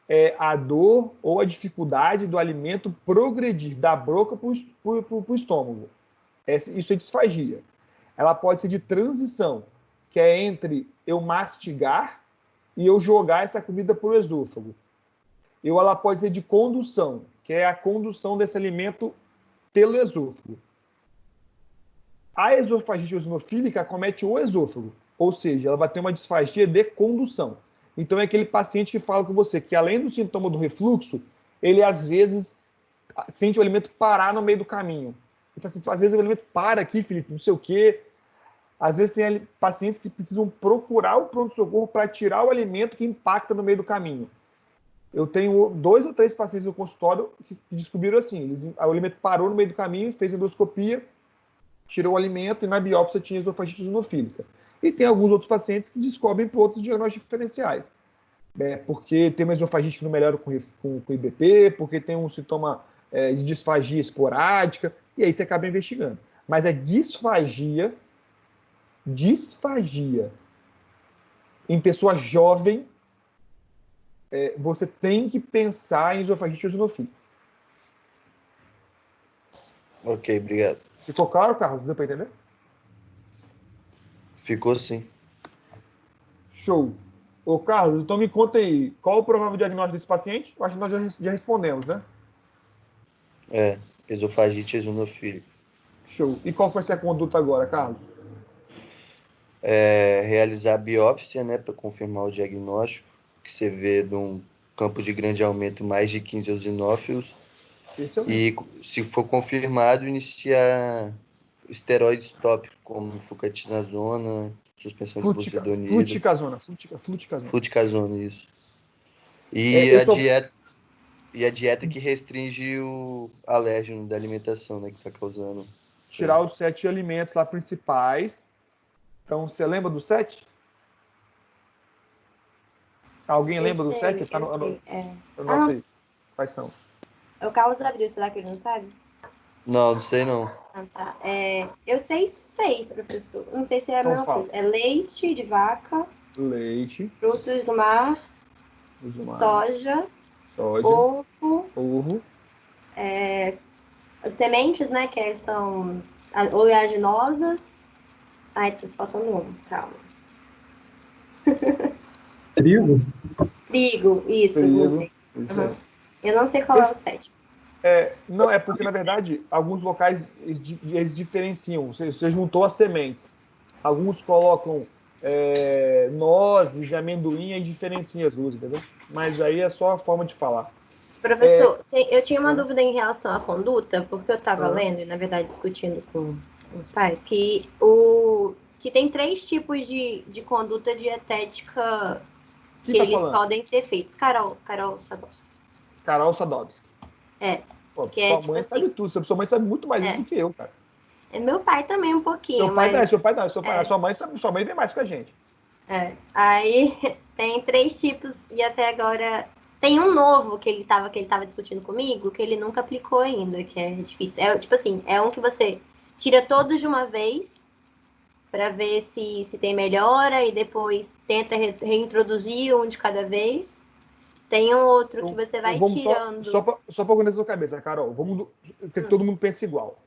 é a dor ou a dificuldade do alimento progredir da boca para o estômago. Isso é disfagia. Ela pode ser de transição, que é entre eu mastigar e eu jogar essa comida para o esôfago. Ou ela pode ser de condução, que é a condução desse alimento pelo esôfago. A esofagite eosinofílica acomete o esôfago, ou seja, ela vai ter uma disfagia de condução. Então é aquele paciente que fala com você que, além do sintoma do refluxo, ele às vezes sente o alimento parar no meio do caminho. Ele fala assim, às vezes o alimento para aqui, Felipe, não sei o quê. Às vezes tem pacientes que precisam procurar o pronto-socorro para tirar o alimento que impacta no meio do caminho. Eu tenho 2 ou 3 pacientes no consultório que descobriram assim, o alimento parou no meio do caminho, fez endoscopia, tirou o alimento e na biópsia tinha esofagite eosinofílica. E tem alguns outros pacientes que descobrem por outros diagnósticos diferenciais. Porque tem uma esofagite que não melhora com IBP, porque tem um sintoma de disfagia esporádica, e aí você acaba investigando. Mas é disfagia em pessoa jovem, você tem que pensar em esofagite eosinofílica. Ok, obrigado. Ficou claro, Carlos? Deu para entender? Ficou sim. Show. Ô, Carlos, então me conta aí, qual o provável diagnóstico desse paciente? Eu acho que nós já respondemos, né? Esofagite eosinofílica. Show. E qual vai ser a conduta agora, Carlos? Realizar a biópsia, né, para confirmar o diagnóstico, que você vê de um campo de grande aumento mais de 15 eosinófilos. E, se for confirmado, iniciar esteroides tópicos, como fluticasona, suspensão de butanidona. Fluticasona, isso. E a dieta que restringe o alérgeno da alimentação, né, que está causando. Tirar os 7 alimentos lá principais. Então, você lembra do 7? Alguém lembra do 7? Anota aí. Quais são? É o Carlos Abril, será que ele não sabe? Não sei não. Ah, tá. Eu sei 6, professor. Não sei se é a mesma coisa. É leite de vaca, leite, frutos do mar, soja, ovo, sementes, né, que são oleaginosas. Ai, tá faltando um, calma. Trigo? Trigo, isso. Trigo, Eu não sei qual é o 7. Não, é porque, na verdade, alguns locais eles diferenciam. Você juntou as sementes. Alguns colocam nozes e amendoim e diferenciam as duas, entendeu? Mas aí é só a forma de falar. Professor, eu tinha uma dúvida em relação à conduta, porque eu estava lendo, e na verdade discutindo com os pais, que tem 3 tipos de conduta dietética que eles podem ser feitos. Carol Sadowski. Carol Sadowski. Pô, Que sua mãe sabe tudo. Sua mãe sabe muito mais isso do que eu, cara. Meu pai também um pouquinho. Seu pai sua mãe vem mais que a gente. Aí tem 3 tipos e até agora tem um novo que ele tava discutindo comigo, que ele nunca aplicou ainda, que é difícil. Tipo assim, é um que você tira todos de uma vez para ver se tem melhora e depois tenta reintroduzir um de cada vez. Tem um outro que você vai tirando. Só para organizar a cabeça, Carol. Que todo mundo pensa igual.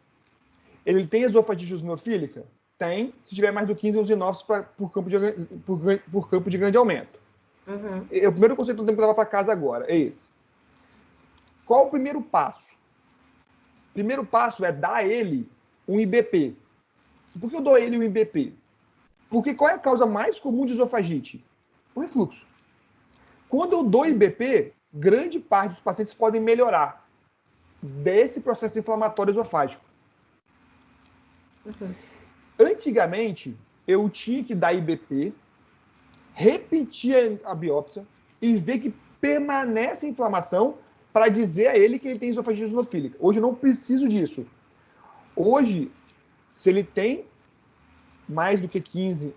Ele tem esofagite eosinofílica? Tem, se tiver mais do 15 eosinófilos por campo de grande aumento. O primeiro conceito que eu tenho que levar para casa agora é esse. Qual o primeiro passo? O primeiro passo é dar a ele um IBP. Por que eu dou a ele um IBP? Porque qual é a causa mais comum de esofagite? O refluxo. Quando eu dou IBP, grande parte dos pacientes podem melhorar desse processo inflamatório esofágico. Antigamente, eu tinha que dar IBP, repetir a biópsia e ver que permanece a inflamação para dizer a ele que ele tem esofagite eosinofílica. Hoje eu não preciso disso. Hoje, se ele tem mais do que 15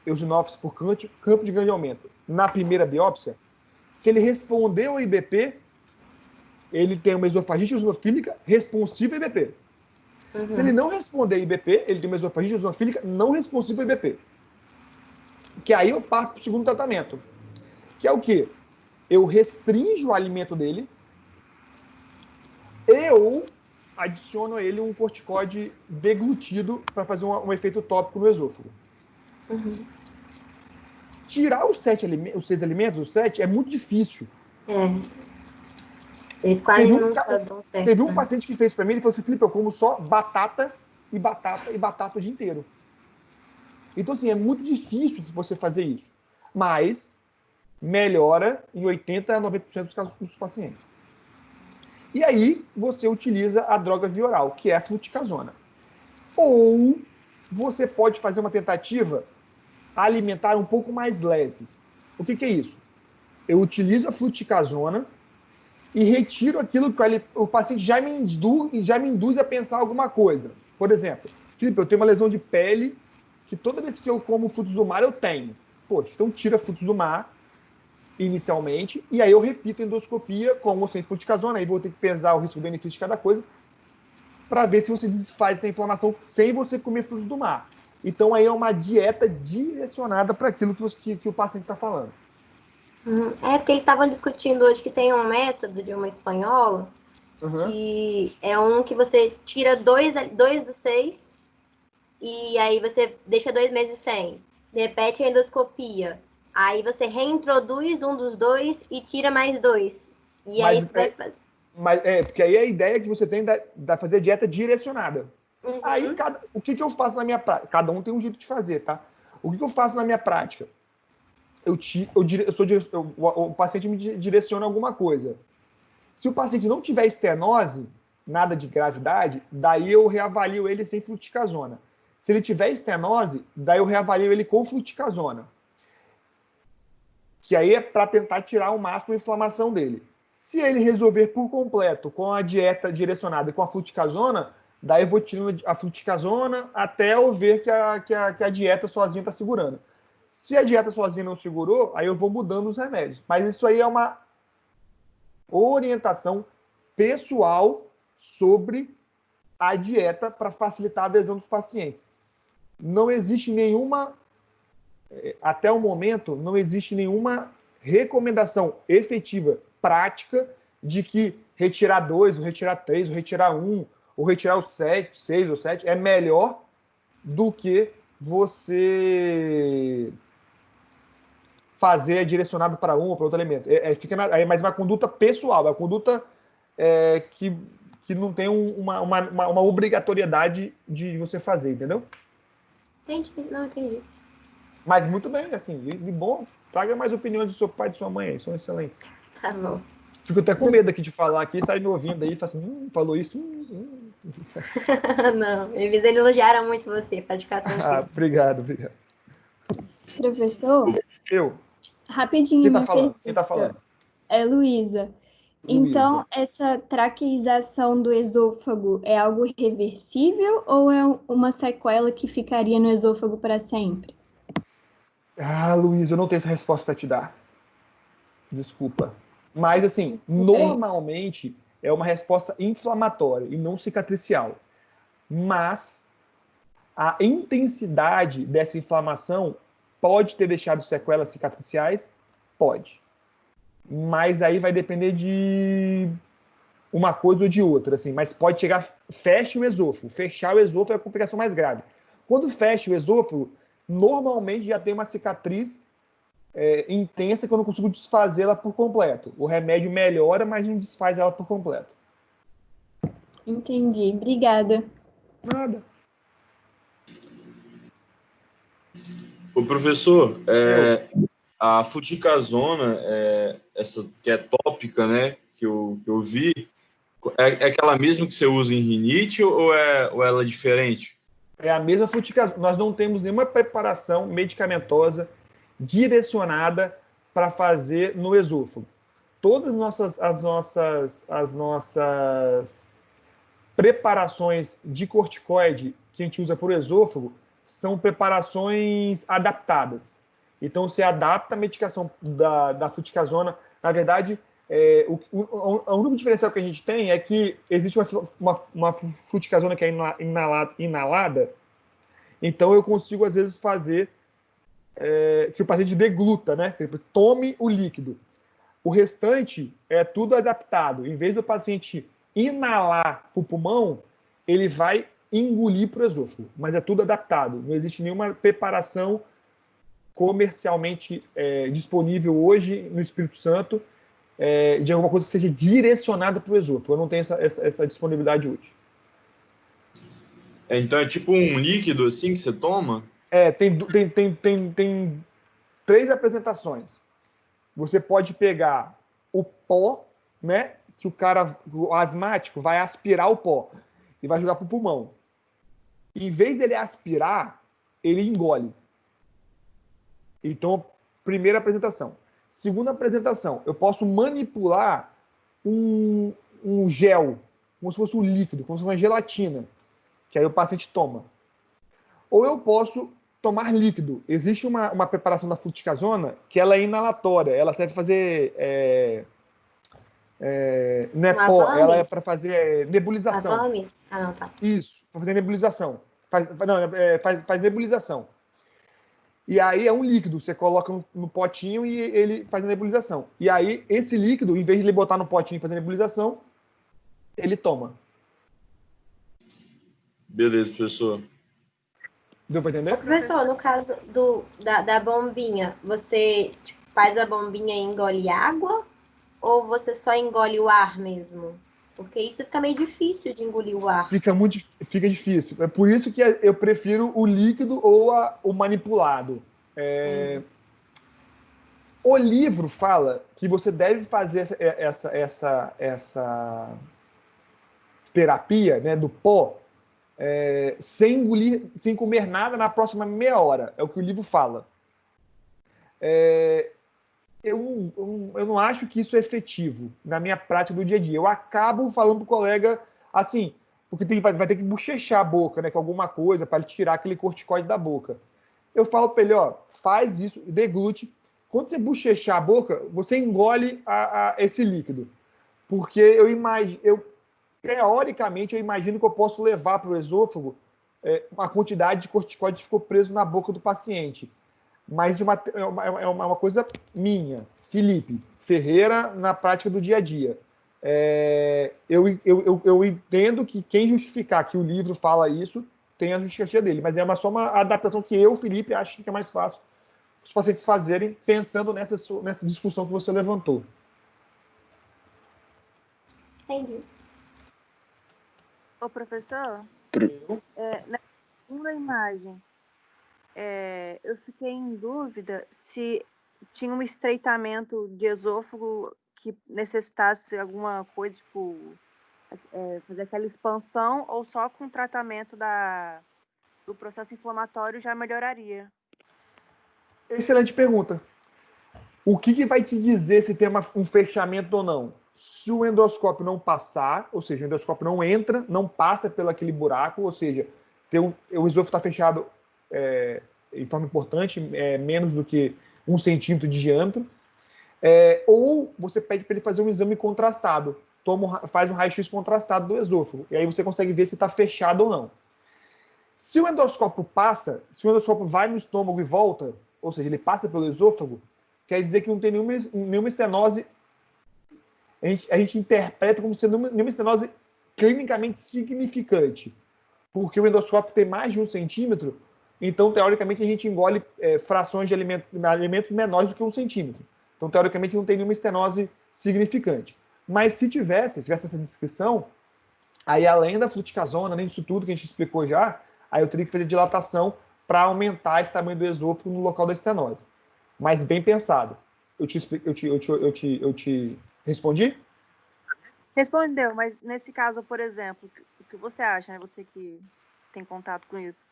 eosinófilos por campo de grande aumento na primeira biópsia, se ele respondeu ao IBP, ele tem uma esofagite eosinofílica responsiva ao IBP. Se ele não responder IBP, ele tem uma esofagite eosinofílica não responsiva ao IBP. Que aí eu parto para o segundo tratamento. Que é o quê? Eu restringo o alimento dele ou adiciono a ele um corticoide deglutido para fazer um efeito tópico no esôfago. Tirar os 6 alimentos, os 7, é muito difícil. Eles quase nunca dão certo. Teve um paciente que fez para mim, ele falou assim, Felipe, eu como só batata e batata o dia inteiro. Então, assim, é muito difícil você fazer isso. Mas melhora em 80% a 90% dos casos dos pacientes. E aí, você utiliza a droga via oral, que é a fluticasona. Ou você pode fazer uma tentativa alimentar um pouco mais leve. O que é isso? Eu utilizo a fluticasona e retiro aquilo que o paciente já me induz a pensar alguma coisa. Por exemplo, Felipe, eu tenho uma lesão de pele que toda vez que eu como frutos do mar eu tenho. Poxa, então tira frutos do mar inicialmente e aí eu repito a endoscopia com ou sem fluticasona, aí vou ter que pesar o risco-benefício de cada coisa para ver se você desfaz essa inflamação sem você comer frutos do mar. Então aí é uma dieta direcionada para aquilo que o paciente está falando. Porque eles estavam discutindo hoje que tem um método de uma espanhola que é um que você tira 2 dos 6 e aí você deixa 2 meses sem. Repete a endoscopia. Aí você reintroduz um dos 2 e tira mais 2. E aí você vai fazer. Porque aí a ideia que você tem da fazer a dieta direcionada. Aí, o que eu faço na minha prática? Cada um tem um jeito de fazer, tá? O que eu faço na minha prática? O paciente me direciona alguma coisa. Se o paciente não tiver estenose, nada de gravidade, daí eu reavalio ele sem fluticasona. Se ele tiver estenose, daí eu reavalio ele com fluticasona. Que aí é para tentar tirar o máximo a inflamação dele. Se ele resolver por completo com a dieta direcionada e com a fluticasona, daí eu vou tirando a fluticasona até eu ver que a dieta sozinha está segurando. Se a dieta sozinha não segurou, aí eu vou mudando os remédios. Mas isso aí é uma orientação pessoal sobre a dieta para facilitar a adesão dos pacientes. Não existe nenhuma até o momento, não existe nenhuma recomendação efetiva, prática, de que retirar 2, ou retirar 3, ou retirar 1, ou retirar o 7, 6 ou 7 é melhor do que você fazer direcionado para um ou para outro elemento. É mais uma conduta pessoal, é uma conduta que não tem uma obrigatoriedade de você fazer, entendeu? Entendi. Mas muito bem, assim, de bom, traga mais opiniões do seu pai e de sua mãe aí, são excelentes. Tá bom. Fico até com medo aqui de falar aqui, sai me ouvindo aí e fala assim, falou isso. Não, eles elogiaram muito você, pode ficar tranquilo. Obrigado. Professor? Eu. Rapidinho, Quem tá minha falando? pergunta. Quem tá falando? É Luísa. Então, essa traqueização do esôfago é algo reversível ou é uma sequela que ficaria no esôfago para sempre? Luísa, eu não tenho essa resposta para te dar. Desculpa. Mas, assim, normalmente é uma resposta inflamatória e não cicatricial. Mas a intensidade dessa inflamação pode ter deixado sequelas cicatriciais? Pode. Mas aí vai depender de uma coisa ou de outra, assim. Mas pode chegar, fecha o esôfago. Fechar o esôfago é a complicação mais grave. Quando fecha o esôfago, normalmente já tem uma cicatriz intensa que eu não consigo desfazê-la por completo. O remédio melhora, mas não desfaz ela por completo. Entendi. Obrigada. Nada. O professor, a fluticasona, essa que é tópica, né, que eu vi, é aquela mesma que você usa em rinite ou ela é diferente? É a mesma fluticasona. Nós não temos nenhuma preparação medicamentosa direcionada para fazer no esôfago. Todas as nossas preparações de corticoide que a gente usa para o esôfago são preparações adaptadas. Então, você adapta a medicação da fluticasona. Na verdade, o único diferencial que a gente tem é que existe uma fluticasona que é inalada. Então, eu consigo, às vezes, fazer que o paciente degluta, né? Que ele tome o líquido. O restante é tudo adaptado. Em vez do paciente inalar para o pulmão, ele vai engolir para o esôfago. Mas é tudo adaptado. Não existe nenhuma preparação comercialmente disponível hoje no Espírito Santo de alguma coisa que seja direcionada para o esôfago. Eu não tenho essa disponibilidade hoje. Então é tipo um líquido assim que você toma? Tem 3 apresentações. Você pode pegar o pó, né? Que o asmático vai aspirar o pó e vai jogar para o pulmão. Em vez dele aspirar, ele engole. Então, primeira apresentação. Segunda apresentação, eu posso manipular um gel, como se fosse um líquido, como se fosse uma gelatina, que aí o paciente toma. Ou eu posso tomar líquido. Existe uma preparação da fluticasona que ela é inalatória, ela serve para fazer não é pó, ela é para fazer nebulização. Avames? Não, tá. Isso, para fazer nebulização. Faz nebulização. E aí é um líquido, você coloca no potinho e ele faz a nebulização. E aí, esse líquido, em vez de ele botar no potinho e fazer a nebulização, ele toma. Beleza, professor. Deu para entender? Professor, no caso da bombinha, você faz a bombinha e engole água? Ou você só engole o ar mesmo? Porque isso fica meio difícil de engolir o ar. Fica difícil. É por isso que eu prefiro o líquido ou o manipulado. O livro fala que você deve fazer essa terapia, né, do pó sem engolir, sem comer nada na próxima meia hora. É o que o livro fala. Eu não acho que isso é efetivo na minha prática do dia a dia. Eu acabo falando pro colega assim, porque vai ter que bochechar a boca, né, com alguma coisa para ele tirar aquele corticoide da boca. Eu falo para ele, faz isso, deglute. Quando você bochechar a boca, você engole esse líquido. Porque teoricamente, eu imagino que eu posso levar para o esôfago uma quantidade de corticoide que ficou preso na boca do paciente. mas é uma coisa minha. Felipe Ferreira, na prática do dia a dia. Eu entendo que quem justificar que o livro fala isso tem a justificativa dele, mas é só uma adaptação que eu, Felipe, acho que é mais fácil os pacientes fazerem pensando nessa discussão que você levantou. Entendi. Ô, professor, na segunda imagem, eu fiquei em dúvida se tinha um estreitamento de esôfago que necessitasse alguma coisa, tipo, fazer aquela expansão, ou só com o tratamento do processo inflamatório já melhoraria? Excelente pergunta. O que vai te dizer se tem um fechamento ou não? Se o endoscópio não passar, ou seja, o endoscópio não entra, não passa pelo aquele buraco, ou seja, o esôfago está fechado em forma importante, menos do que 1 centímetro de diâmetro, ou você pede para ele fazer um exame contrastado, faz um raio-x contrastado do esôfago, e aí você consegue ver se está fechado ou não. Se o endoscópio passa, se o endoscópio vai no estômago e volta, ou seja, ele passa pelo esôfago, quer dizer que não tem nenhuma estenose. A gente interpreta como sendo nenhuma estenose clinicamente significante, porque o endoscópio tem mais de 1 centímetro, então, teoricamente, a gente engole frações de alimentos menores do que 1 centímetro. Então, teoricamente, não tem nenhuma estenose significante. Mas se tivesse essa descrição, aí além da fluticasona, além disso tudo que a gente explicou já, aí eu teria que fazer dilatação para aumentar esse tamanho do esôfago no local da estenose. Mas bem pensado. Eu te respondi? Respondeu, mas nesse caso, por exemplo, o que você acha, né? Você que tem contato com isso.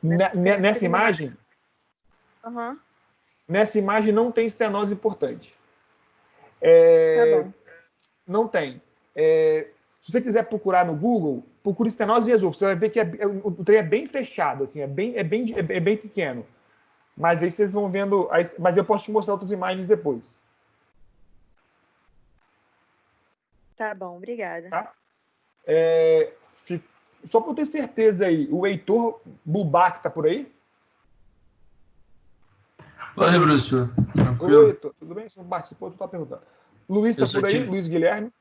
Nessa imagem? Uhum. Nessa imagem não tem estenose importante. Tá bom. Não tem. Se você quiser procurar no Google, procure estenose e esôfago. Você vai ver que o trem é bem fechado, assim, é bem pequeno. Mas aí vocês vão vendo. Mas eu posso te mostrar outras imagens depois. Tá bom, obrigada. Tá? Só para eu ter certeza aí, o Heitor Bubac tá por aí? Oi, professor. Tranquilo? Oi, Heitor. Tudo bem? Você não participou? Tu tá perguntando. Luiz tá por aí? Luiz Guilherme?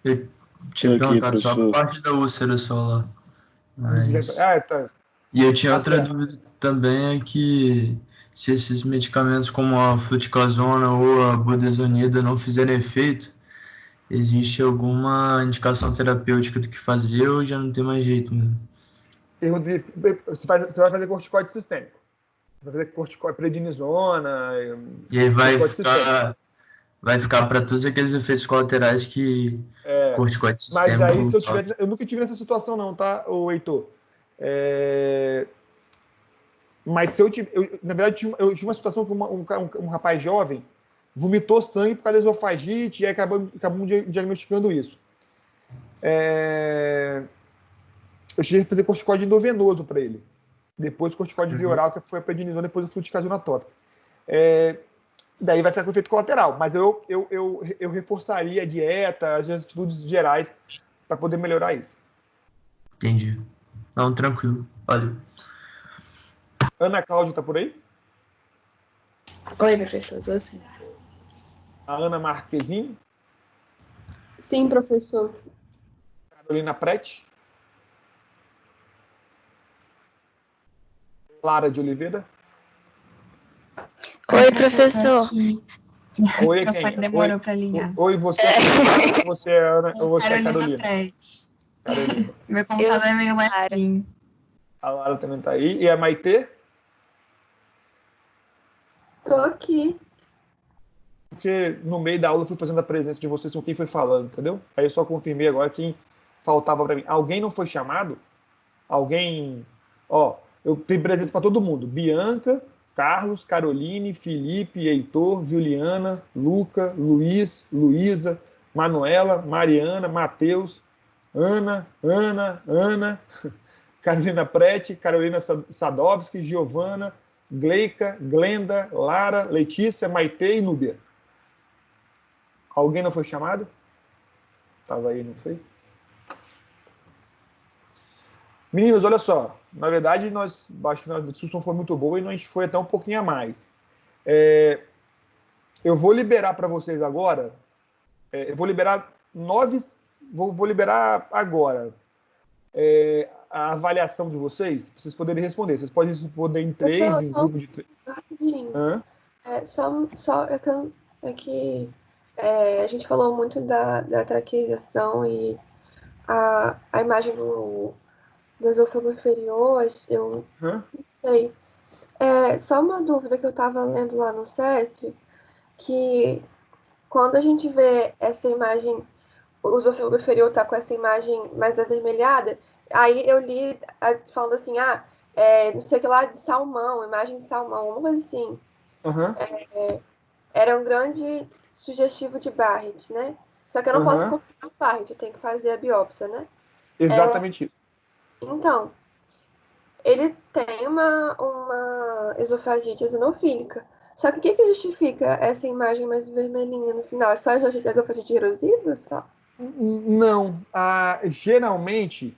Eu tinha perguntado só a parte da úlcera só lá. Mas... tá. E eu tinha outra dúvida também, é que se esses medicamentos como a fluticasona ou a budesonida não fizerem efeito, existe alguma indicação terapêutica do que fazer ou já não tem mais jeito mesmo? Você vai fazer corticoide sistêmico. Vai fazer corticoide, prednisona. E aí vai ficar para todos aqueles efeitos colaterais que corticoide sistêmico. Mas aí, eu nunca tive nessa situação não, tá, Heitor? Mas se na verdade, eu tive uma situação que um rapaz jovem vomitou sangue por causa da esofagite e aí acabamos diagnosticando isso. Eu cheguei a fazer corticoide endovenoso para ele. Depois corticoide via oral, que foi a prednisona, depois o fluticasona tópica. Daí vai ficar com efeito colateral. Mas eu reforçaria a dieta, as atitudes gerais para poder melhorar isso. Entendi. Não, tranquilo. Valeu. Ana Cláudia tá por aí? Oi, professor. Tô assim. A Ana Marquezine? Sim, professor. Carolina Prete? Lara de Oliveira? Oi, professor. Oi, quem? Demorou para ligar. Oi, você é Ana ou você é Carolina? Carolina. Meu computador é meio levinho. A Lara também tá aí. E a Maitê? Tô aqui. Porque no meio da aula eu fui fazendo a presença de vocês com quem foi falando, entendeu? Aí eu só confirmei agora quem faltava para mim. Alguém não foi chamado? Alguém... eu tenho presença para todo mundo. Bianca, Carlos, Caroline, Felipe, Heitor, Juliana, Luca, Luiz, Luísa, Manuela, Mariana, Matheus, Ana, Carolina Prete, Carolina Sadovski, Giovana, Gleica, Glenda, Lara, Letícia, Maitê e Núbia. Alguém não foi chamado? Estava aí, não fez? Meninos, olha só. Na verdade, acho que a discussão foi muito boa e a gente foi até um pouquinho a mais. Eu vou liberar para vocês agora. Eu vou liberar 9. Vou liberar agora a avaliação de vocês, para vocês poderem responder. Vocês podem responder em 3, em grupo de 3. Rapidinho. A gente falou muito da traqueização e a imagem do esôfago inferior, eu não sei. Só uma dúvida que eu estava lendo lá no CESP, que quando a gente vê essa imagem, o esôfago inferior está com essa imagem mais avermelhada, aí eu li falando assim, não sei o que lá, de salmão, imagem de salmão, uma coisa assim. Era um grande sugestivo de Barrett, né? Só que eu não posso confirmar o Barrett, eu tenho que fazer a biópsia, né? Exatamente isso. Então, ele tem uma esofagite eosinofílica. Só que o que justifica essa imagem mais vermelhinha no final? É só a esofagite erosiva? Só? Não. Geralmente,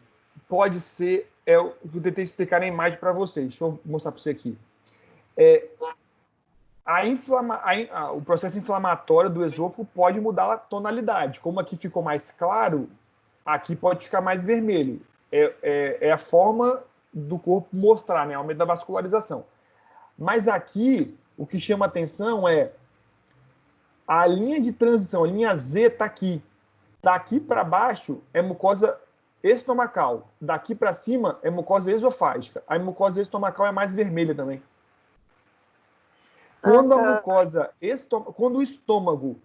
pode ser... eu tentei explicar na imagem para vocês. Deixa eu mostrar para você aqui. O processo inflamatório do esôfago pode mudar a tonalidade. Como aqui ficou mais claro, aqui pode ficar mais vermelho. É a forma do corpo mostrar, né? Aumento da vascularização. Mas aqui, o que chama atenção é a linha de transição, a linha Z está aqui. Daqui para baixo é mucosa estomacal. Daqui para cima é mucosa esofágica. A mucosa estomacal é mais vermelha também. Quando a mucosa, quando o estômago,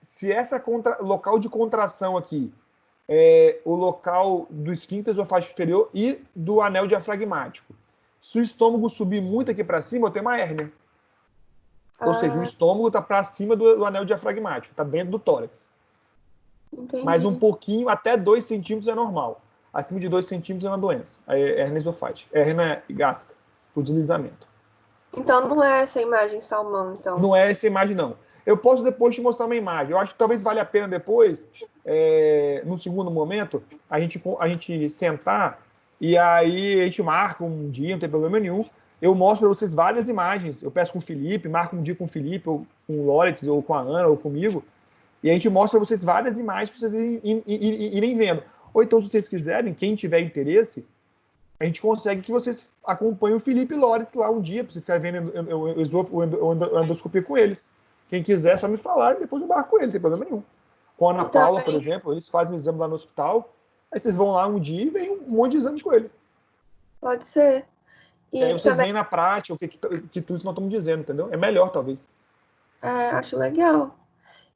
se essa local de contração aqui é o local do esfíncter esofágico inferior e do anel diafragmático. Se o estômago subir muito aqui para cima, eu tenho uma hérnia. Ou seja, o estômago está para cima do anel diafragmático, está dentro do tórax. Entendi. Mas um pouquinho, até 2 centímetros é normal. Acima de 2 centímetros é uma doença. É hérnia esofágica, hérnia gástrica, por deslizamento. Então não é essa imagem salmão, então? Não é essa imagem, não. Eu posso depois te mostrar uma imagem. Eu acho que talvez valha a pena depois, no segundo momento, a gente sentar e aí a gente marca um dia, não tem problema nenhum. Eu mostro para vocês várias imagens. Eu peço com o Felipe, marco um dia com o Felipe, ou com o Loretz, ou com a Ana, ou comigo. E a gente mostra para vocês várias imagens para vocês irem vendo. Ou então, se vocês quiserem, quem tiver interesse, a gente consegue que vocês acompanhem o Felipe Loretz lá um dia, para você ficar vendo a endoscopia com eles. Quem quiser, só me falar e depois eu marco com ele, não tem problema nenhum. Com a Ana Paula, por exemplo, eles fazem um exame lá no hospital, aí vocês vão lá um dia e vem um monte de exame com ele. Pode ser. E aí vocês veem na prática o que tudo isso nós estamos dizendo, entendeu? É melhor, talvez. Acho legal.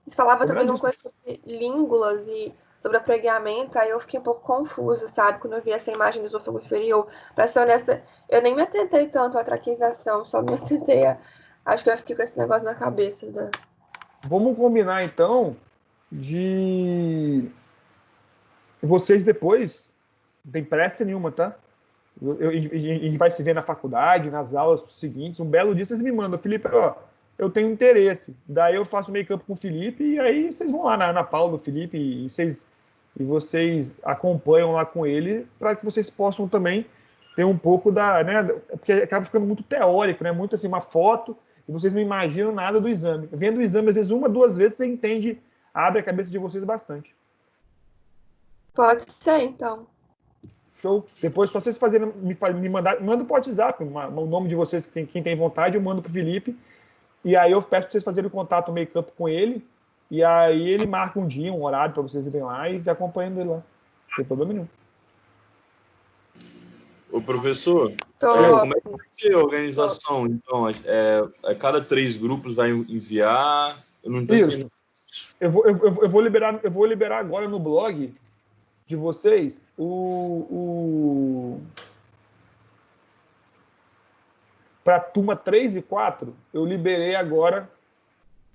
Você falava também uma coisa sobre língulas e sobre apregamento, aí eu fiquei um pouco confusa, sabe? Quando eu vi essa imagem do esôfago inferior. Pra ser honesta, eu nem me atentei tanto à traqueização, só me atentei a... Acho que eu fiquei com esse negócio na cabeça. Vamos combinar, então, de... Vocês depois, não tem pressa nenhuma, tá? A gente vai se ver na faculdade, nas aulas seguintes. Um belo dia vocês me mandam, Felipe, eu tenho interesse. Daí eu faço make-up com o Felipe e aí vocês vão lá na Ana Paula, do Felipe, e vocês acompanham lá com ele para que vocês possam também ter um pouco da... né? Porque acaba ficando muito teórico, né? Muito assim, uma foto e vocês não imaginam nada do exame. Vendo o exame, às vezes, 1, 2 vezes, você entende, abre a cabeça de vocês bastante. Pode ser, então. Show. Depois, só vocês fazerem, me mandar, manda pro WhatsApp o nome de vocês, quem tem vontade, eu mando pro Felipe. E aí eu peço para vocês fazerem o contato, make-up com ele. E aí ele marca um dia, um horário para vocês irem lá e se acompanhando ele lá. Não tem problema nenhum. Ô, professor, como é que vai ser a organização? Então, cada 3 grupos vai enviar? Eu não entendi. Isso. Eu vou liberar agora no blog de vocês para turma 3 e 4, eu liberei agora.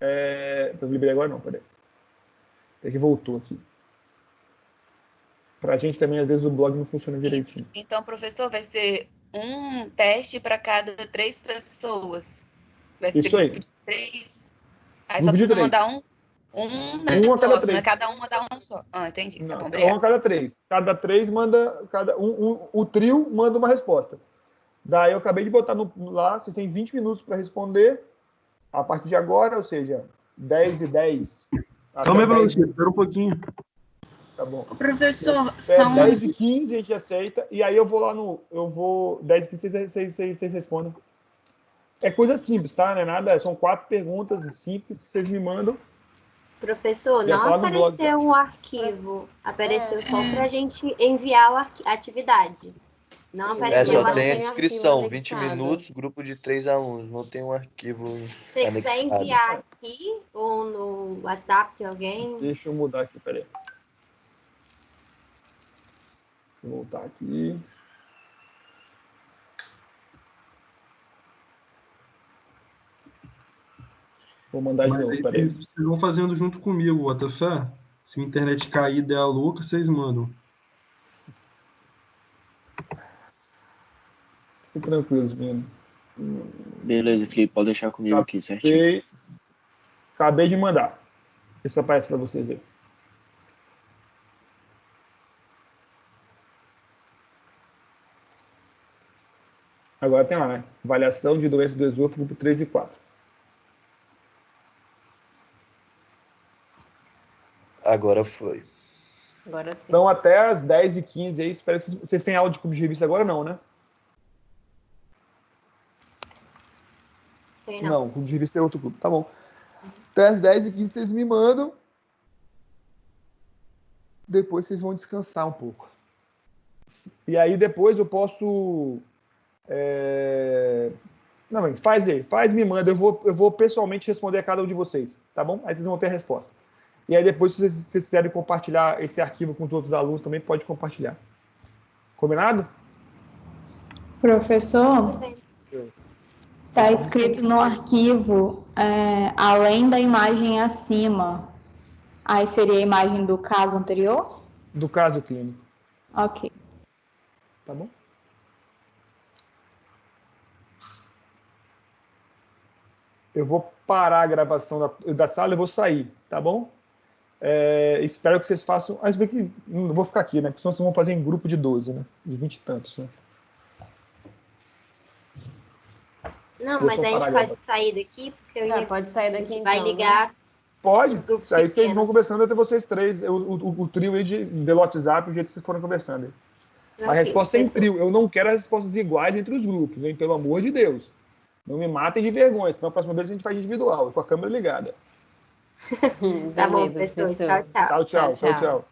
Eu liberei agora não, peraí. É que voltou aqui. Pra gente também, às vezes, o blog não funciona direitinho. Então, professor, vai ser um teste para cada 3 pessoas. Vai ser isso aí. Grupo de 3. Aí Grupo só precisa de 3. mandar um. Um a cada negócio, três. né? Cada um mandar um só. Entendi. Não, Tá bom, um obrigada. a cada três. Cada três manda. O trio manda uma resposta. Daí eu acabei de botar lá, vocês têm 20 minutos para responder a partir de agora, ou seja, 10 e 10. Calma aí, professor, espera um pouquinho. Tá bom. Professor, são 10 e 15 a gente aceita, e aí eu vou lá no. 10 e 15 vocês respondem. É coisa simples, tá? Não é nada, são 4 perguntas simples que vocês me mandam. Professor, Já não tá no blog, apareceu um arquivo, apareceu só para a gente enviar a atividade. Não apareceu Só tem a arquivo descrição, 20 anexado. minutos, grupo de 3 alunos, não tem um arquivo Se quiser anexado. enviar aqui ou no WhatsApp de alguém. Deixa eu mudar aqui, peraí. Vou voltar aqui. Vou mandar de novo, peraí. Vocês vão fazendo junto comigo, Botafé. Se a internet cair e der a louca, vocês mandam. Fique tranquilos, menino. Beleza, Felipe, pode deixar comigo aqui, certinho. Acabei de mandar. Isso aparece para vocês aí. Agora tem lá, né? Avaliação de doença do esôfago por 3 e 4. Agora foi. Agora sim. Então, até as 10 e 15 aí, espero que vocês tenham aula de clube de revista agora, não, né? Tem não. Clube de revista é outro grupo. Tá bom. Até as 10 e 15 vocês me mandam. Depois vocês vão descansar um pouco. E aí depois eu posso... Não, faz aí. Me manda. Eu vou pessoalmente responder a cada um de vocês. Tá bom? Aí vocês vão ter a resposta. E aí depois, se vocês quiserem compartilhar esse arquivo com os outros alunos, também pode compartilhar. Combinado? Professor, está escrito no arquivo, além da imagem acima. Aí seria a imagem do caso anterior? Do caso clínico. Ok. Tá bom? Eu vou parar a gravação da sala e vou sair, tá bom? Espero que vocês façam... Mas bem que não vou ficar aqui, né? Porque senão vocês vão fazer em grupo de 12, né? De 20 e tantos, né? Não, mas a gente pode sair daqui, porque pode sair daqui, vai então, ligar. né? Pode. Aí vocês pequenos. vão conversando entre vocês três, o trio aí pelo WhatsApp, o jeito que vocês foram conversando aí. A resposta é em trio. Eu não quero as respostas iguais entre os grupos, hein? Pelo amor de Deus. Não me matem de vergonha, senão a próxima vez a gente faz individual, com a câmera ligada. Tá bom, pessoal. Tchau, tchau. Tchau, tchau.